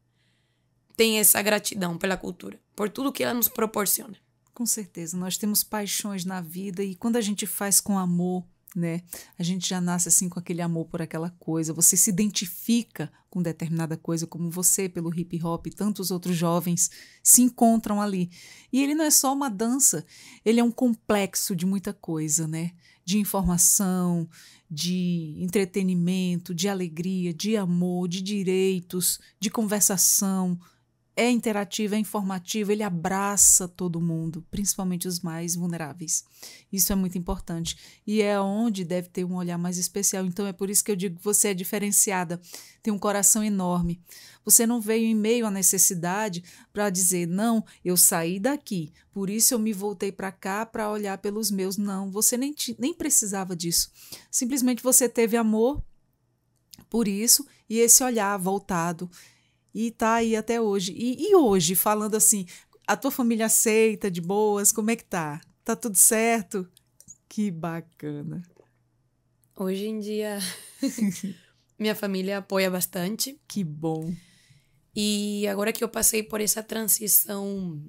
tem essa gratidão pela cultura, por tudo que ela nos proporciona. Com certeza, nós temos paixões na vida e quando a gente faz com amor, né, a gente já nasce assim com aquele amor por aquela coisa, você se identifica com determinada coisa, como você pelo hip hop e tantos outros jovens se encontram ali. E ele não é só uma dança, ele é um complexo de muita coisa, né? De informação, de entretenimento, de alegria, de amor, de direitos, de conversação. É interativo, é informativo, ele abraça todo mundo, principalmente os mais vulneráveis. Isso é muito importante. E é onde deve ter um olhar mais especial. Então é por isso que eu digo que você é diferenciada, tem um coração enorme. Você não veio em meio à necessidade para dizer, não, eu saí daqui, por isso eu me voltei para cá para olhar pelos meus. Não, você nem precisava disso. Simplesmente você teve amor por isso e esse olhar voltado. E tá aí até hoje. E hoje, falando assim, a tua família aceita de boas? Como é que tá? Tá tudo certo? Que bacana. Hoje em dia, minha família apoia bastante. Que bom. E agora que eu passei por essa transição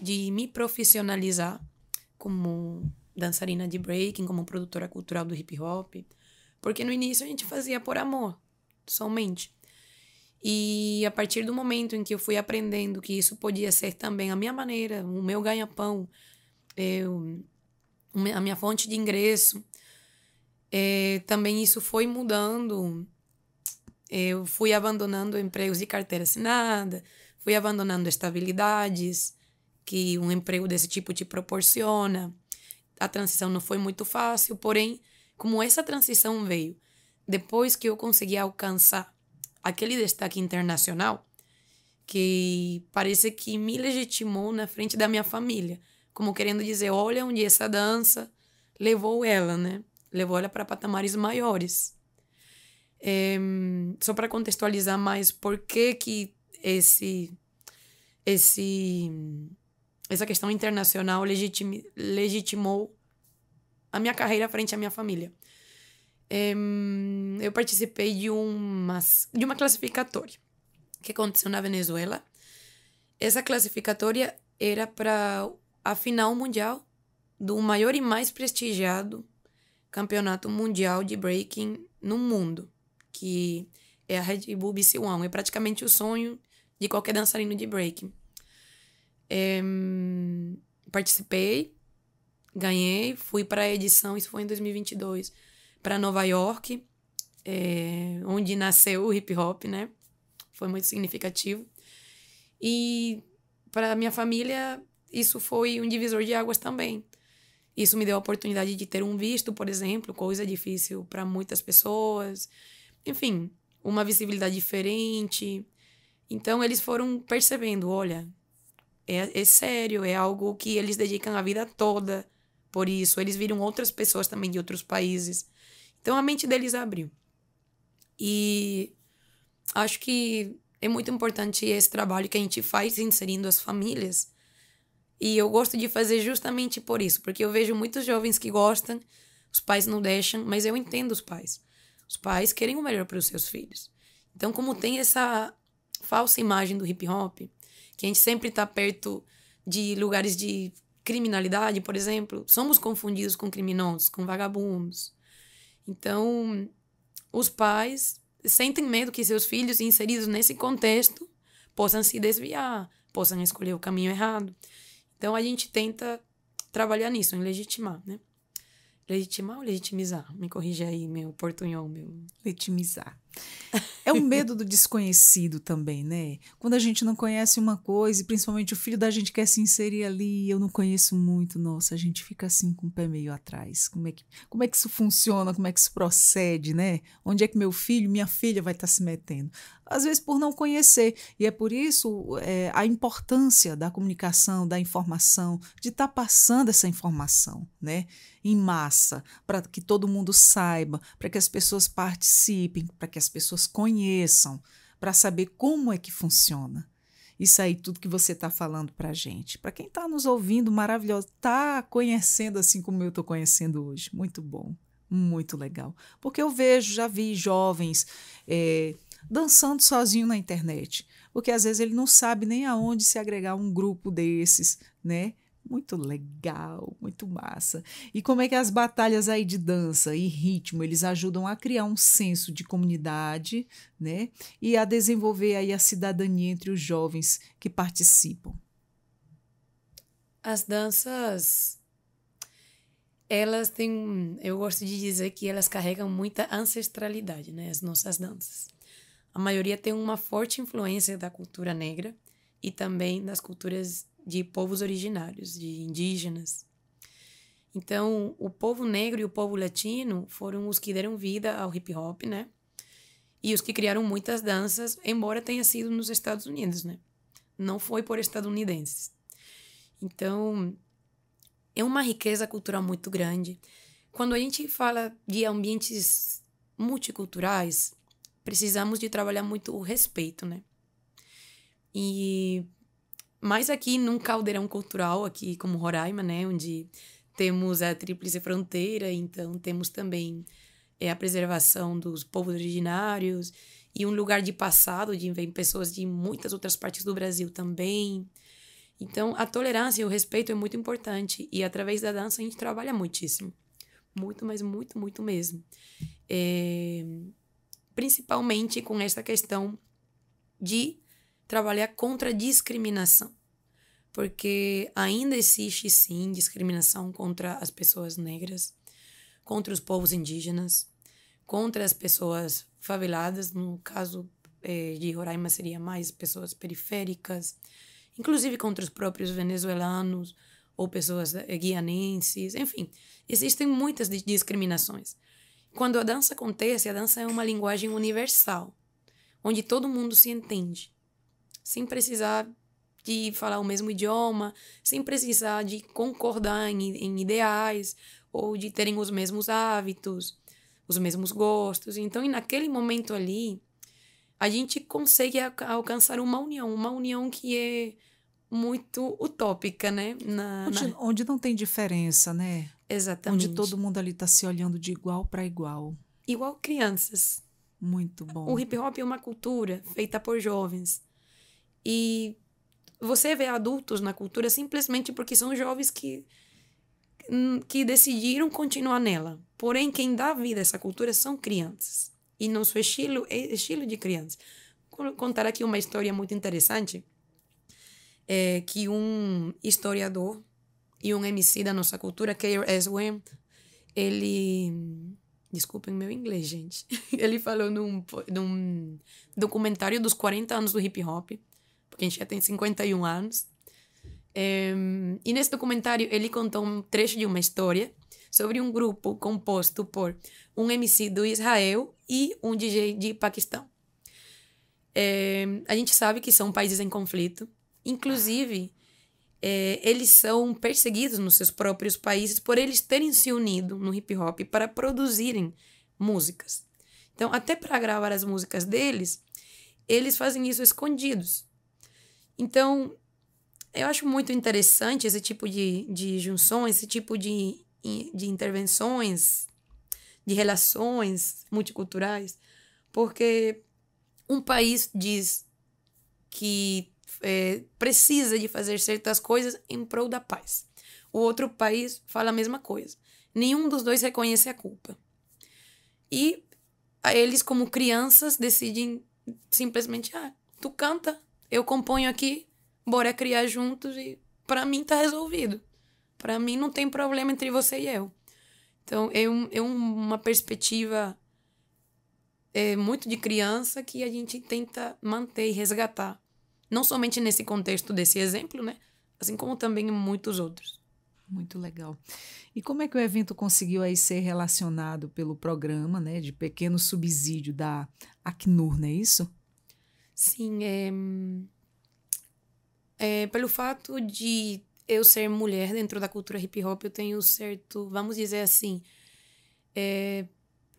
de me profissionalizar como dançarina de breaking, como produtora cultural do hip hop, porque no início a gente fazia por amor, somente. E a partir do momento em que eu fui aprendendo que isso podia ser também a minha maneira, o meu ganha-pão, a minha fonte de ingresso, também isso foi mudando. Eu fui abandonando empregos de carteira assinada, fui abandonando estabilidades que um emprego desse tipo te proporciona. A transição não foi muito fácil, porém, como essa transição veio depois que eu consegui alcançar aquele destaque internacional, que parece que me legitimou na frente da minha família, como querendo dizer, olha onde essa dança levou ela, né? Levou ela para patamares maiores. Só para contextualizar mais por que essa questão internacional legitimou a minha carreira frente à minha família. Eu participei de uma classificatória que aconteceu na Venezuela. Essa classificatória era para a final mundial do maior e mais prestigiado campeonato mundial de breaking no mundo, que é a Red Bull BC One. É praticamente o sonho de qualquer dançarino de breaking. Participei, ganhei, fui para a edição, isso foi em 2022, para Nova York, onde nasceu o hip hop, né? Foi muito significativo. E para minha família, isso foi um divisor de águas também. Isso me deu a oportunidade de ter um visto, por exemplo, coisa difícil para muitas pessoas. Enfim, uma visibilidade diferente. Então, eles foram percebendo, olha, é sério, é algo que eles dedicam a vida toda por isso. Eles viram outras pessoas também de outros países. Então, a mente deles abriu. E acho que é muito importante esse trabalho que a gente faz inserindo as famílias. E eu gosto de fazer justamente por isso, porque eu vejo muitos jovens que gostam, os pais não deixam, mas eu entendo os pais. Os pais querem o melhor para os seus filhos. Então, como tem essa falsa imagem do hip hop, que a gente sempre está perto de lugares de criminalidade, por exemplo, somos confundidos com criminosos, com vagabundos. Então, os pais sentem medo que seus filhos, inseridos nesse contexto, possam se desviar, possam escolher o caminho errado. Então, a gente tenta trabalhar nisso, em legitimar, né? Legitimar ou legitimizar? Me corrija aí, meu portunhol, meu... Legitimizar. É o medo do desconhecido também, né? Quando a gente não conhece uma coisa, e principalmente o filho da gente quer se inserir ali, eu não conheço muito, nossa, a gente fica assim com o pé meio atrás. Como é que isso funciona? Como é que isso procede, né? Onde é que meu filho, minha filha vai estar se metendo? Às vezes por não conhecer. E é por isso a importância da comunicação, da informação, de estar passando essa informação, né? Em massa, para que todo mundo saiba, para que as pessoas participem, para que as pessoas conheçam, para saber como é que funciona. Isso aí, tudo que você está falando para a gente. Para quem está nos ouvindo, maravilhoso, está conhecendo assim como eu estou conhecendo hoje. Muito bom, muito legal. Porque eu já vi jovens dançando sozinho na internet. Porque às vezes ele não sabe nem aonde se agregar a um grupo desses, né? Muito legal, muito massa. E como é que as batalhas aí de dança e ritmo, eles ajudam a criar um senso de comunidade, né? E a desenvolver aí a cidadania entre os jovens que participam? As danças, elas têm... Eu gosto de dizer que elas carregam muita ancestralidade, né? As nossas danças. A maioria tem uma forte influência da cultura negra e também das culturas de povos originários, de indígenas. Então, o povo negro e o povo latino foram os que deram vida ao hip hop, né? E os que criaram muitas danças, embora tenha sido nos Estados Unidos, né? Não foi por estadunidenses. Então, é uma riqueza cultural muito grande. Quando a gente fala de ambientes multiculturais, precisamos de trabalhar muito o respeito, né? Mas aqui num caldeirão cultural, aqui como Roraima, né, onde temos a Tríplice Fronteira, então temos também a preservação dos povos originários e um lugar de passado, onde vem pessoas de muitas outras partes do Brasil também. Então, a tolerância e o respeito é muito importante e através da dança a gente trabalha muitíssimo. Muito, mas muito, muito mesmo. Principalmente com essa questão de trabalhar contra a discriminação, porque ainda existe, sim, discriminação contra as pessoas negras, contra os povos indígenas, contra as pessoas faveladas, no caso de Roraima seria mais pessoas periféricas, inclusive contra os próprios venezuelanos ou pessoas guianenses, enfim, existem muitas discriminações. Quando a dança acontece, a dança é uma linguagem universal, onde todo mundo se entende, sem precisar de falar o mesmo idioma, sem precisar de concordar em ideais ou de terem os mesmos hábitos, os mesmos gostos. Então, e naquele momento ali, a gente consegue alcançar uma união que é muito utópica, né? Onde não tem diferença, né? Exatamente. Onde todo mundo ali está se olhando de igual para igual. Igual crianças. Muito bom. O hip hop é uma cultura feita por jovens. E você vê adultos na cultura simplesmente porque são jovens que decidiram continuar nela. Porém, quem dá vida a essa cultura são crianças. E nosso estilo é estilo de criança. Vou contar aqui uma história muito interessante. É que um historiador e um MC da nossa cultura, K.R.S. One, ele... Desculpem meu inglês, gente. Ele falou num documentário dos 40 anos do hip hop, porque a gente já tem 51 anos. E nesse documentário ele contou um trecho de uma história sobre um grupo composto por um MC do Israel e um DJ de Paquistão. A gente sabe que são países em conflito. Inclusive, eles são perseguidos nos seus próprios países por eles terem se unido no hip hop para produzirem músicas. Então, até para gravar as músicas deles, eles fazem isso escondidos. Então, eu acho muito interessante esse tipo de junções, esse tipo de intervenções, de relações multiculturais, porque um país diz que precisa de fazer certas coisas em prol da paz. O outro país fala a mesma coisa. Nenhum dos dois reconhece a culpa. E eles, como crianças, decidem simplesmente, tu canta, eu componho aqui, bora criar juntos e para mim tá resolvido. Para mim não tem problema entre você e eu. Então, é uma perspectiva muito de criança que a gente tenta manter e resgatar. Não somente nesse contexto desse exemplo, né? Assim como também em muitos outros. Muito legal. E como é que o evento conseguiu aí ser relacionado pelo programa, né, de pequeno subsídio da Acnur, não é isso? Sim, pelo fato de eu ser mulher dentro da cultura hip hop, eu tenho certo, vamos dizer assim,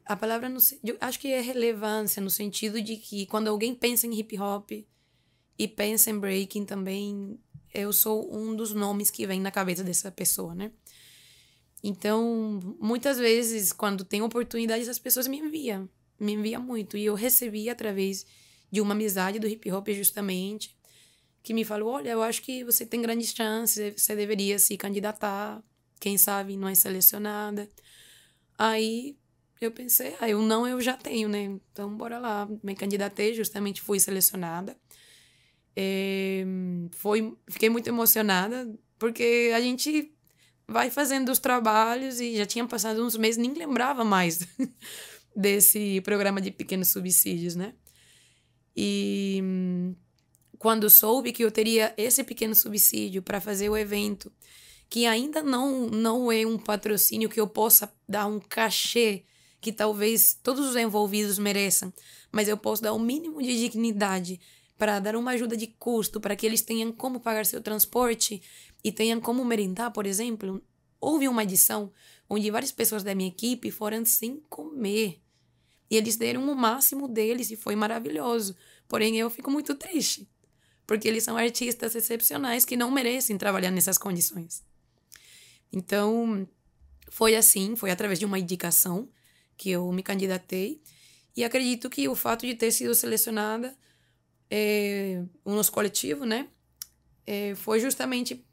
a palavra, não sei, eu acho que é relevância, no sentido de que quando alguém pensa em hip hop e pensa em breaking também, eu sou um dos nomes que vem na cabeça dessa pessoa, né? Então, muitas vezes, quando tem oportunidades, as pessoas me enviam muito. E eu recebi através de uma amizade do hip hop, justamente, que me falou, olha, eu acho que você tem grandes chances, você deveria se candidatar, quem sabe não é selecionada. Aí eu pensei, eu já tenho, né? Então, bora lá. Me candidatei, justamente fui selecionada. Fiquei muito emocionada, porque a gente vai fazendo os trabalhos e já tinha passado uns meses, nem lembrava mais desse programa de pequenos subsídios, né? E quando soube que eu teria esse pequeno subsídio para fazer o evento, que ainda não é um patrocínio que eu possa dar um cachê que talvez todos os envolvidos mereçam, mas eu posso dar o mínimo de dignidade para dar uma ajuda de custo, para que eles tenham como pagar seu transporte e tenham como merendar, por exemplo. Houve uma edição onde várias pessoas da minha equipe foram sem comer. E eles deram o máximo deles e foi maravilhoso. Porém, eu fico muito triste, porque eles são artistas excepcionais que não merecem trabalhar nessas condições. Então, foi assim, foi através de uma indicação que eu me candidatei. E acredito que o fato de ter sido selecionada o nosso coletivo, né? Foi justamente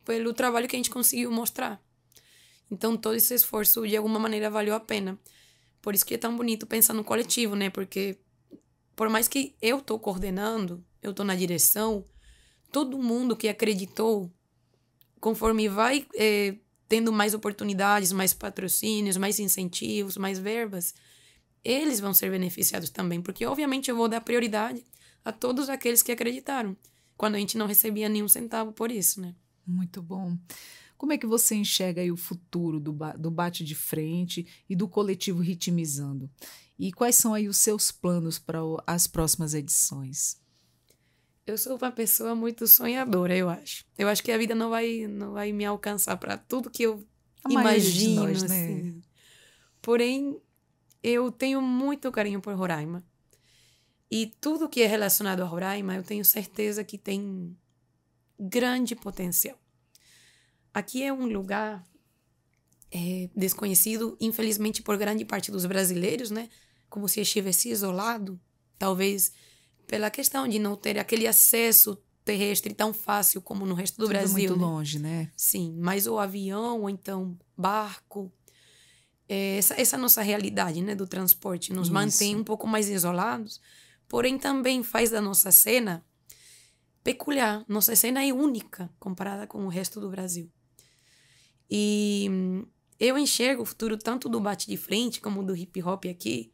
pelo trabalho que a gente conseguiu mostrar. Então, todo esse esforço, de alguma maneira, valeu a pena. Por isso que é tão bonito pensar no coletivo, né? Porque, por mais que eu tô coordenando, eu tô na direção, todo mundo que acreditou, conforme vai tendo mais oportunidades, mais patrocínios, mais incentivos, mais verbas, eles vão ser beneficiados também. Porque, obviamente, eu vou dar prioridade a todos aqueles que acreditaram, quando a gente não recebia nenhum centavo por isso, né? Muito bom. Como é que você enxerga aí o futuro do Bate de Frente e do coletivo Ritmizando? E quais são aí os seus planos para as próximas edições? Eu sou uma pessoa muito sonhadora, eu acho. Eu acho que a vida não vai me alcançar para tudo que eu imagino, nós, assim. né? Porém, eu tenho muito carinho por Roraima. E tudo que é relacionado a Roraima, eu tenho certeza que tem grande potencial. Aqui é um lugar desconhecido, infelizmente, por grande parte dos brasileiros, né? Como se estivesse isolado, talvez pela questão de não ter aquele acesso terrestre tão fácil como no resto do Brasil. Muito né? longe, né? Sim, mas ou avião, ou então barco. Essa nossa realidade, né, do transporte nos mantém um pouco mais isolados, porém também faz da nossa cena peculiar. Nossa cena é única comparada com o resto do Brasil. E eu enxergo o futuro tanto do bate de frente como do hip hop aqui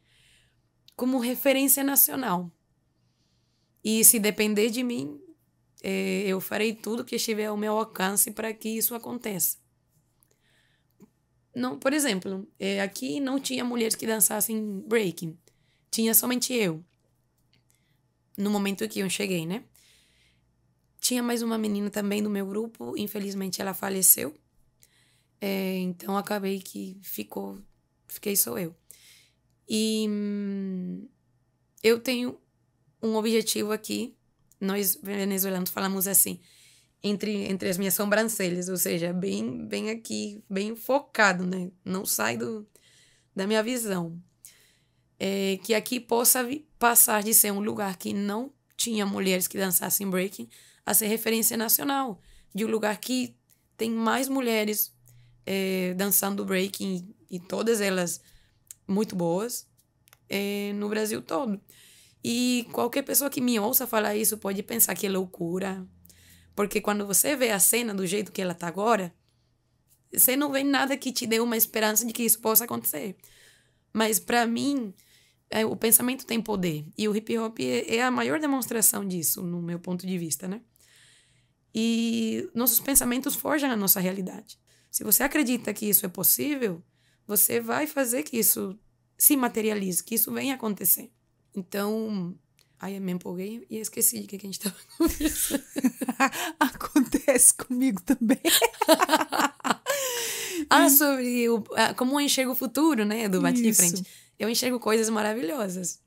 como referência nacional. E se depender de mim, eu farei tudo que estiver ao meu alcance para que isso aconteça. Não, por exemplo, aqui não tinha mulheres que dançassem breaking. Tinha somente eu. No momento que eu cheguei, né? Tinha mais uma menina também do meu grupo. Infelizmente, ela faleceu. Então, acabei que fiquei só eu. E eu tenho um objetivo aqui. Nós, venezuelanos, falamos assim, entre as minhas sobrancelhas, ou seja, bem aqui, bem focado, né? Não sai da minha visão. Que aqui possa passar de ser um lugar que não tinha mulheres que dançassem breaking a ser referência nacional, de um lugar que tem mais mulheres dançando breaking e todas elas muito boas no Brasil todo. E qualquer pessoa que me ouça falar isso pode pensar que é loucura, porque quando você vê a cena do jeito que ela tá agora, você não vê nada que te dê uma esperança de que isso possa acontecer. Mas para mim, o pensamento tem poder. E o hip hop é a maior demonstração disso, no meu ponto de vista, né? E nossos pensamentos forjam a nossa realidade. Se você acredita que isso é possível, você vai fazer que isso se materialize, que isso venha acontecer. Então, aí eu me empolguei e esqueci de que a gente estava conversando. Acontece comigo também. Sobre como eu enxergo o futuro, né, do Bate de Frente. Eu enxergo coisas maravilhosas.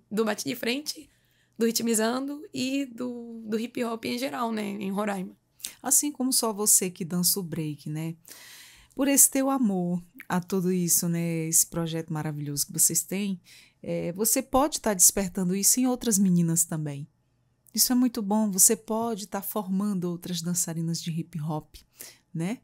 Do Bate de Frente, do Ritmizando e do hip hop em geral, né, em Roraima. Assim como só você que dança o break, né? Por esse teu amor a tudo isso, né? Esse projeto maravilhoso que vocês têm, você pode estar despertando isso em outras meninas também. Isso é muito bom. Você pode estar formando outras dançarinas de hip hop, né?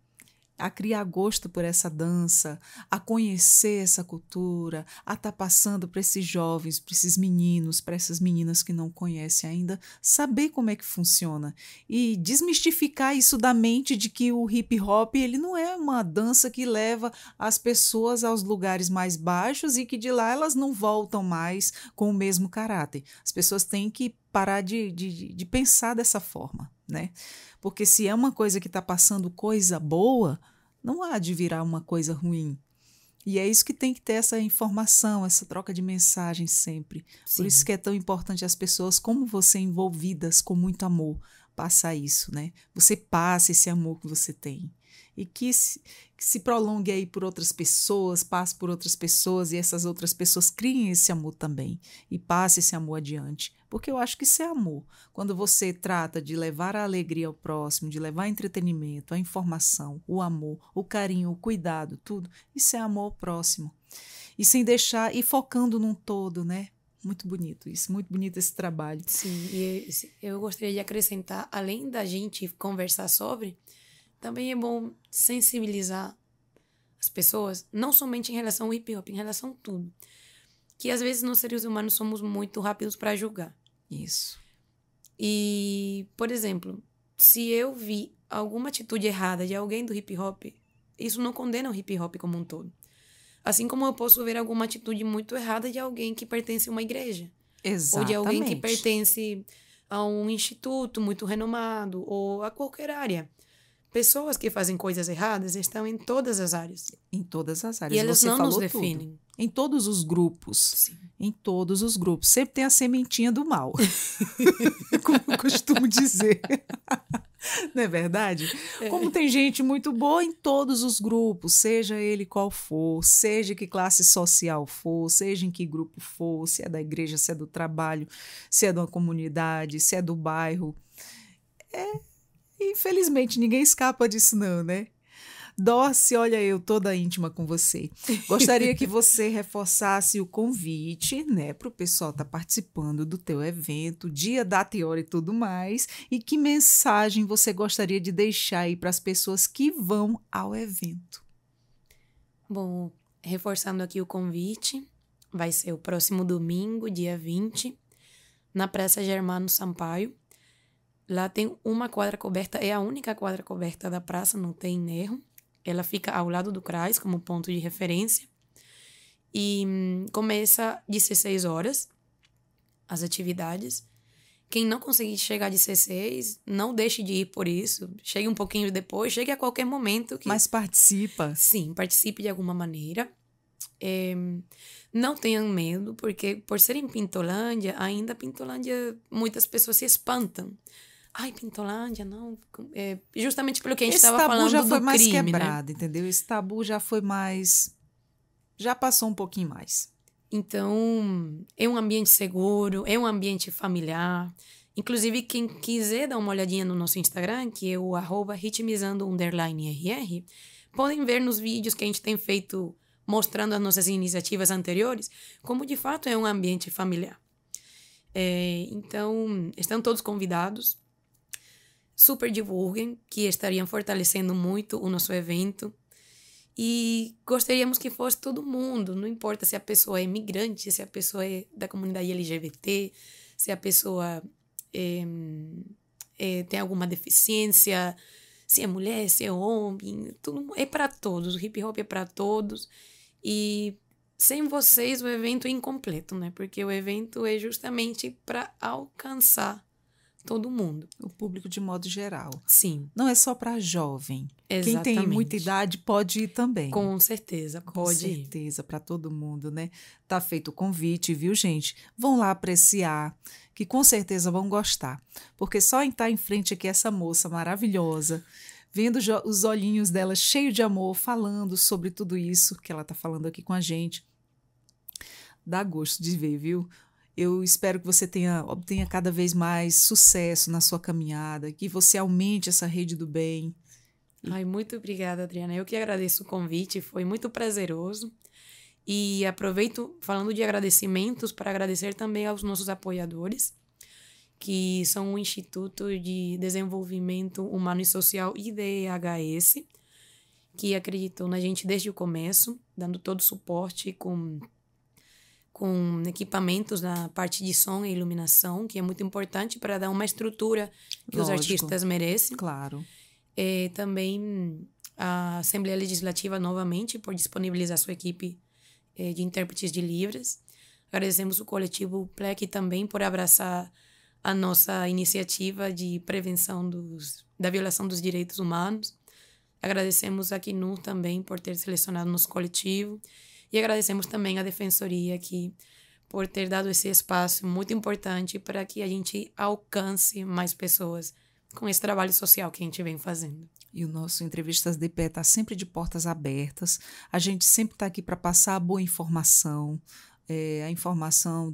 A criar gosto por essa dança, a conhecer essa cultura, a estar passando para esses jovens, para esses meninos, para essas meninas que não conhecem ainda, saber como é que funciona e desmistificar isso da mente de que o hip hop ele não é uma dança que leva as pessoas aos lugares mais baixos e que de lá elas não voltam mais com o mesmo caráter. As pessoas têm que parar de pensar dessa forma, né? Porque se é uma coisa que está passando coisa boa, não há de virar uma coisa ruim. E é isso que tem que ter essa informação, essa troca de mensagens sempre. Sim. Por isso que é tão importante as pessoas como você envolvidas com muito amor passar isso, né? Você passa esse amor que você tem. E que se prolongue aí por outras pessoas, passe por outras pessoas e essas outras pessoas criem esse amor também e passe esse amor adiante. Porque eu acho que isso é amor. Quando você trata de levar a alegria ao próximo, de levar entretenimento, a informação, o amor, o carinho, o cuidado, tudo, isso é amor ao próximo. E sem deixar, e focando num todo, né? Muito bonito isso, muito bonito esse trabalho. Sim, e eu gostaria de acrescentar, além da gente conversar sobre, também é bom sensibilizar as pessoas, não somente em relação ao hip hop, em relação a tudo. Que às vezes nós seres humanos somos muito rápidos para julgar. Isso. E, por exemplo, se eu vi alguma atitude errada de alguém do hip hop, isso não condena o hip hop como um todo. Assim como eu posso ver alguma atitude muito errada de alguém que pertence a uma igreja. Exatamente. Ou de alguém que pertence a um instituto muito renomado, ou a qualquer área. Pessoas que fazem coisas erradas estão em todas as áreas. Em todas as áreas. E elas você não falou nos definem. Tudo. Em todos os grupos. Sim. Em todos os grupos. Sempre tem a sementinha do mal. Como eu costumo dizer. Não é verdade? Como tem gente muito boa em todos os grupos, seja ele qual for, seja que classe social for, seja em que grupo for, se é da igreja, se é do trabalho, se é de uma comunidade, se é do bairro. Infelizmente, ninguém escapa disso não, né? Dorce, olha eu toda íntima com você. Gostaria que você reforçasse o convite, né, para o pessoal estar participando do teu evento, dia, data e hora e tudo mais, e que mensagem você gostaria de deixar aí para as pessoas que vão ao evento. Bom, reforçando aqui o convite, vai ser o próximo domingo, dia 20, na Praça Germano Sampaio. Lá tem uma quadra coberta, é a única quadra coberta da praça, não tem erro. Ela fica ao lado do CRAS como ponto de referência. E começa às 16 horas as atividades. Quem não conseguir chegar às 16, não deixe de ir por isso. Chegue um pouquinho depois, chegue a qualquer momento. Mas participa. Sim, participe de alguma maneira. Não tenham medo, porque por ser em Pintolândia, ainda Pintolândia, muitas pessoas se espantam. Ai, Pintolândia, não. Justamente pelo que a gente estava falando do crime. Esse tabu já foi mais quebrado, né? Entendeu? Esse tabu já foi mais... Já passou um pouquinho mais. Então, é um ambiente seguro, é um ambiente familiar. Inclusive, quem quiser dar uma olhadinha no nosso Instagram, que é o @ritmizando_rr, podem ver nos vídeos que a gente tem feito mostrando as nossas iniciativas anteriores, como de fato é um ambiente familiar. Então, estão todos convidados. Super divulguem, que estariam fortalecendo muito o nosso evento. E gostaríamos que fosse todo mundo, não importa se a pessoa é imigrante, se a pessoa é da comunidade LGBT, se a pessoa tem alguma deficiência, se é mulher, se é homem, tudo é para todos, o hip hop é para todos. E sem vocês o evento é incompleto, né? Porque o evento é justamente para alcançar todo mundo. O público de modo geral. Sim. Não é só para jovem. Exatamente. Quem tem muita idade pode ir também. Com certeza, pode ir. Com certeza, para todo mundo, né? Tá feito o convite, viu, gente? Vão lá apreciar, que com certeza vão gostar. Porque só em estar em frente aqui essa moça maravilhosa, vendo os olhinhos dela cheios de amor, falando sobre tudo isso que ela tá falando aqui com a gente, dá gosto de ver, viu? Eu espero que você obtenha cada vez mais sucesso na sua caminhada, que você aumente essa rede do bem. Ai, muito obrigada, Adriana. Eu que agradeço o convite, foi muito prazeroso. E aproveito, falando de agradecimentos, para agradecer também aos nossos apoiadores, que são o Instituto de Desenvolvimento Humano e Social, IDHS, que acreditou na gente desde o começo, dando todo o suporte com equipamentos na parte de som e iluminação, que é muito importante para dar uma estrutura que os artistas merecem. Claro. Também a Assembleia Legislativa, novamente, por disponibilizar sua equipe de intérpretes de Libras. Agradecemos o coletivo PLEC também por abraçar a nossa iniciativa de prevenção da violação dos direitos humanos. Agradecemos a Acnur também por ter selecionado nosso coletivo. E agradecemos também à Defensoria aqui por ter dado esse espaço muito importante para que a gente alcance mais pessoas com esse trabalho social que a gente vem fazendo. E o nosso Entrevistas de Pé está sempre de portas abertas. A gente sempre está aqui para passar a boa informação, a informação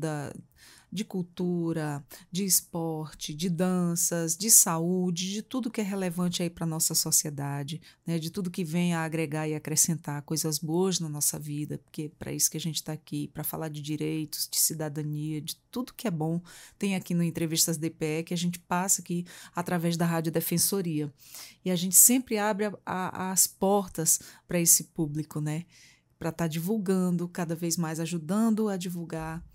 de cultura, de esporte, de danças, de saúde, de tudo que é relevante aí para a nossa sociedade, né? De tudo que vem a agregar e acrescentar coisas boas na nossa vida, porque é para isso que a gente está aqui, para falar de direitos, de cidadania, de tudo que é bom, tem aqui no Entrevistas de Pé, que a gente passa aqui através da Rádio Defensoria. E a gente sempre abre as portas para esse público, né? Para estar divulgando, cada vez mais ajudando a divulgar,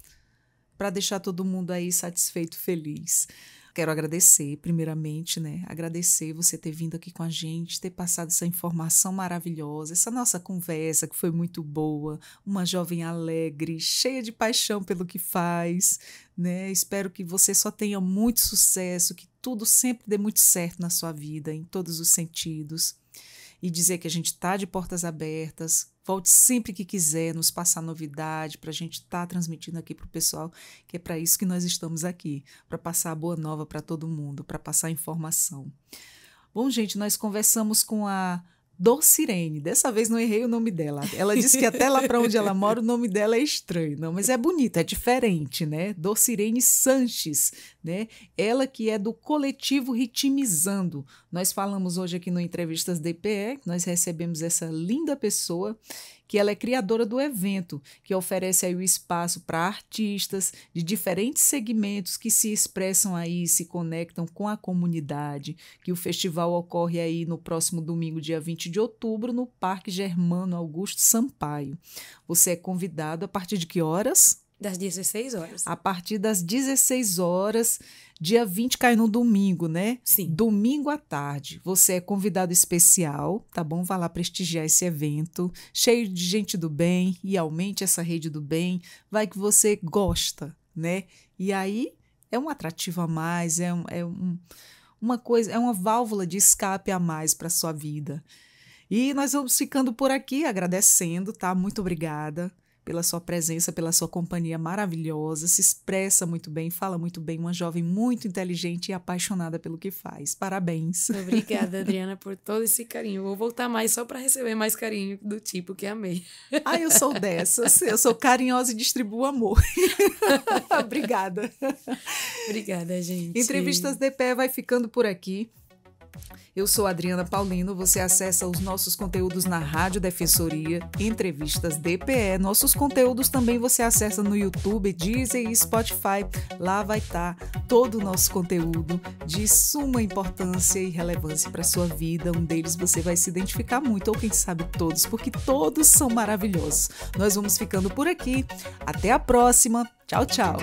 para deixar todo mundo aí satisfeito, feliz. Quero agradecer, primeiramente, né? Agradecer você ter vindo aqui com a gente, ter passado essa informação maravilhosa, essa nossa conversa que foi muito boa, uma jovem alegre, cheia de paixão pelo que faz, né? Espero que você só tenha muito sucesso, que tudo sempre dê muito certo na sua vida, em todos os sentidos. E dizer que a gente está de portas abertas, volte sempre que quiser, nos passar novidade, para a gente estar transmitindo aqui para o pessoal, que é para isso que nós estamos aqui, para passar a boa nova para todo mundo, para passar informação. Bom, gente, nós conversamos com a Docirene, dessa vez não errei o nome dela. Ela disse que até lá para onde ela mora o nome dela é estranho. Não, mas é bonito, é diferente, né? Docirene Sanches, né? Ela que é do coletivo Ritmizando. Nós falamos hoje aqui no Entrevistas DPE, nós recebemos essa linda pessoa, que ela é criadora do evento, que oferece aí o espaço para artistas de diferentes segmentos que se expressam aí, se conectam com a comunidade, que o festival ocorre aí no próximo domingo, dia 20 de outubro, no Parque Germano Augusto Sampaio. Você é convidado a partir de que horas? Das 16 horas. A partir das 16 horas, dia 20 cai no domingo, né? Sim. Domingo à tarde. Você é convidado especial, tá bom? Vá lá prestigiar esse evento, cheio de gente do bem, e aumente essa rede do bem. Vai que você gosta, né? E aí é um atrativo a mais, uma coisa, é uma válvula de escape a mais para sua vida. E nós vamos ficando por aqui agradecendo, tá? Muito obrigada pela sua presença, pela sua companhia maravilhosa, se expressa muito bem, fala muito bem, uma jovem muito inteligente e apaixonada pelo que faz. Parabéns. Obrigada, Adriana, por todo esse carinho. Vou voltar mais só para receber mais carinho do tipo que amei. Ah, eu sou dessas. Eu sou carinhosa e distribuo amor. Obrigada. Obrigada, gente. Entrevistas DPE vai ficando por aqui. Eu sou Adriana Paulino, você acessa os nossos conteúdos na Rádio Defensoria, Entrevistas DPE. Nossos conteúdos também você acessa no YouTube, Deezer e Spotify. Lá vai estar todo o nosso conteúdo de suma importância e relevância para a sua vida. Um deles você vai se identificar muito, ou quem sabe todos, porque todos são maravilhosos. Nós vamos ficando por aqui. Até a próxima. Tchau, tchau.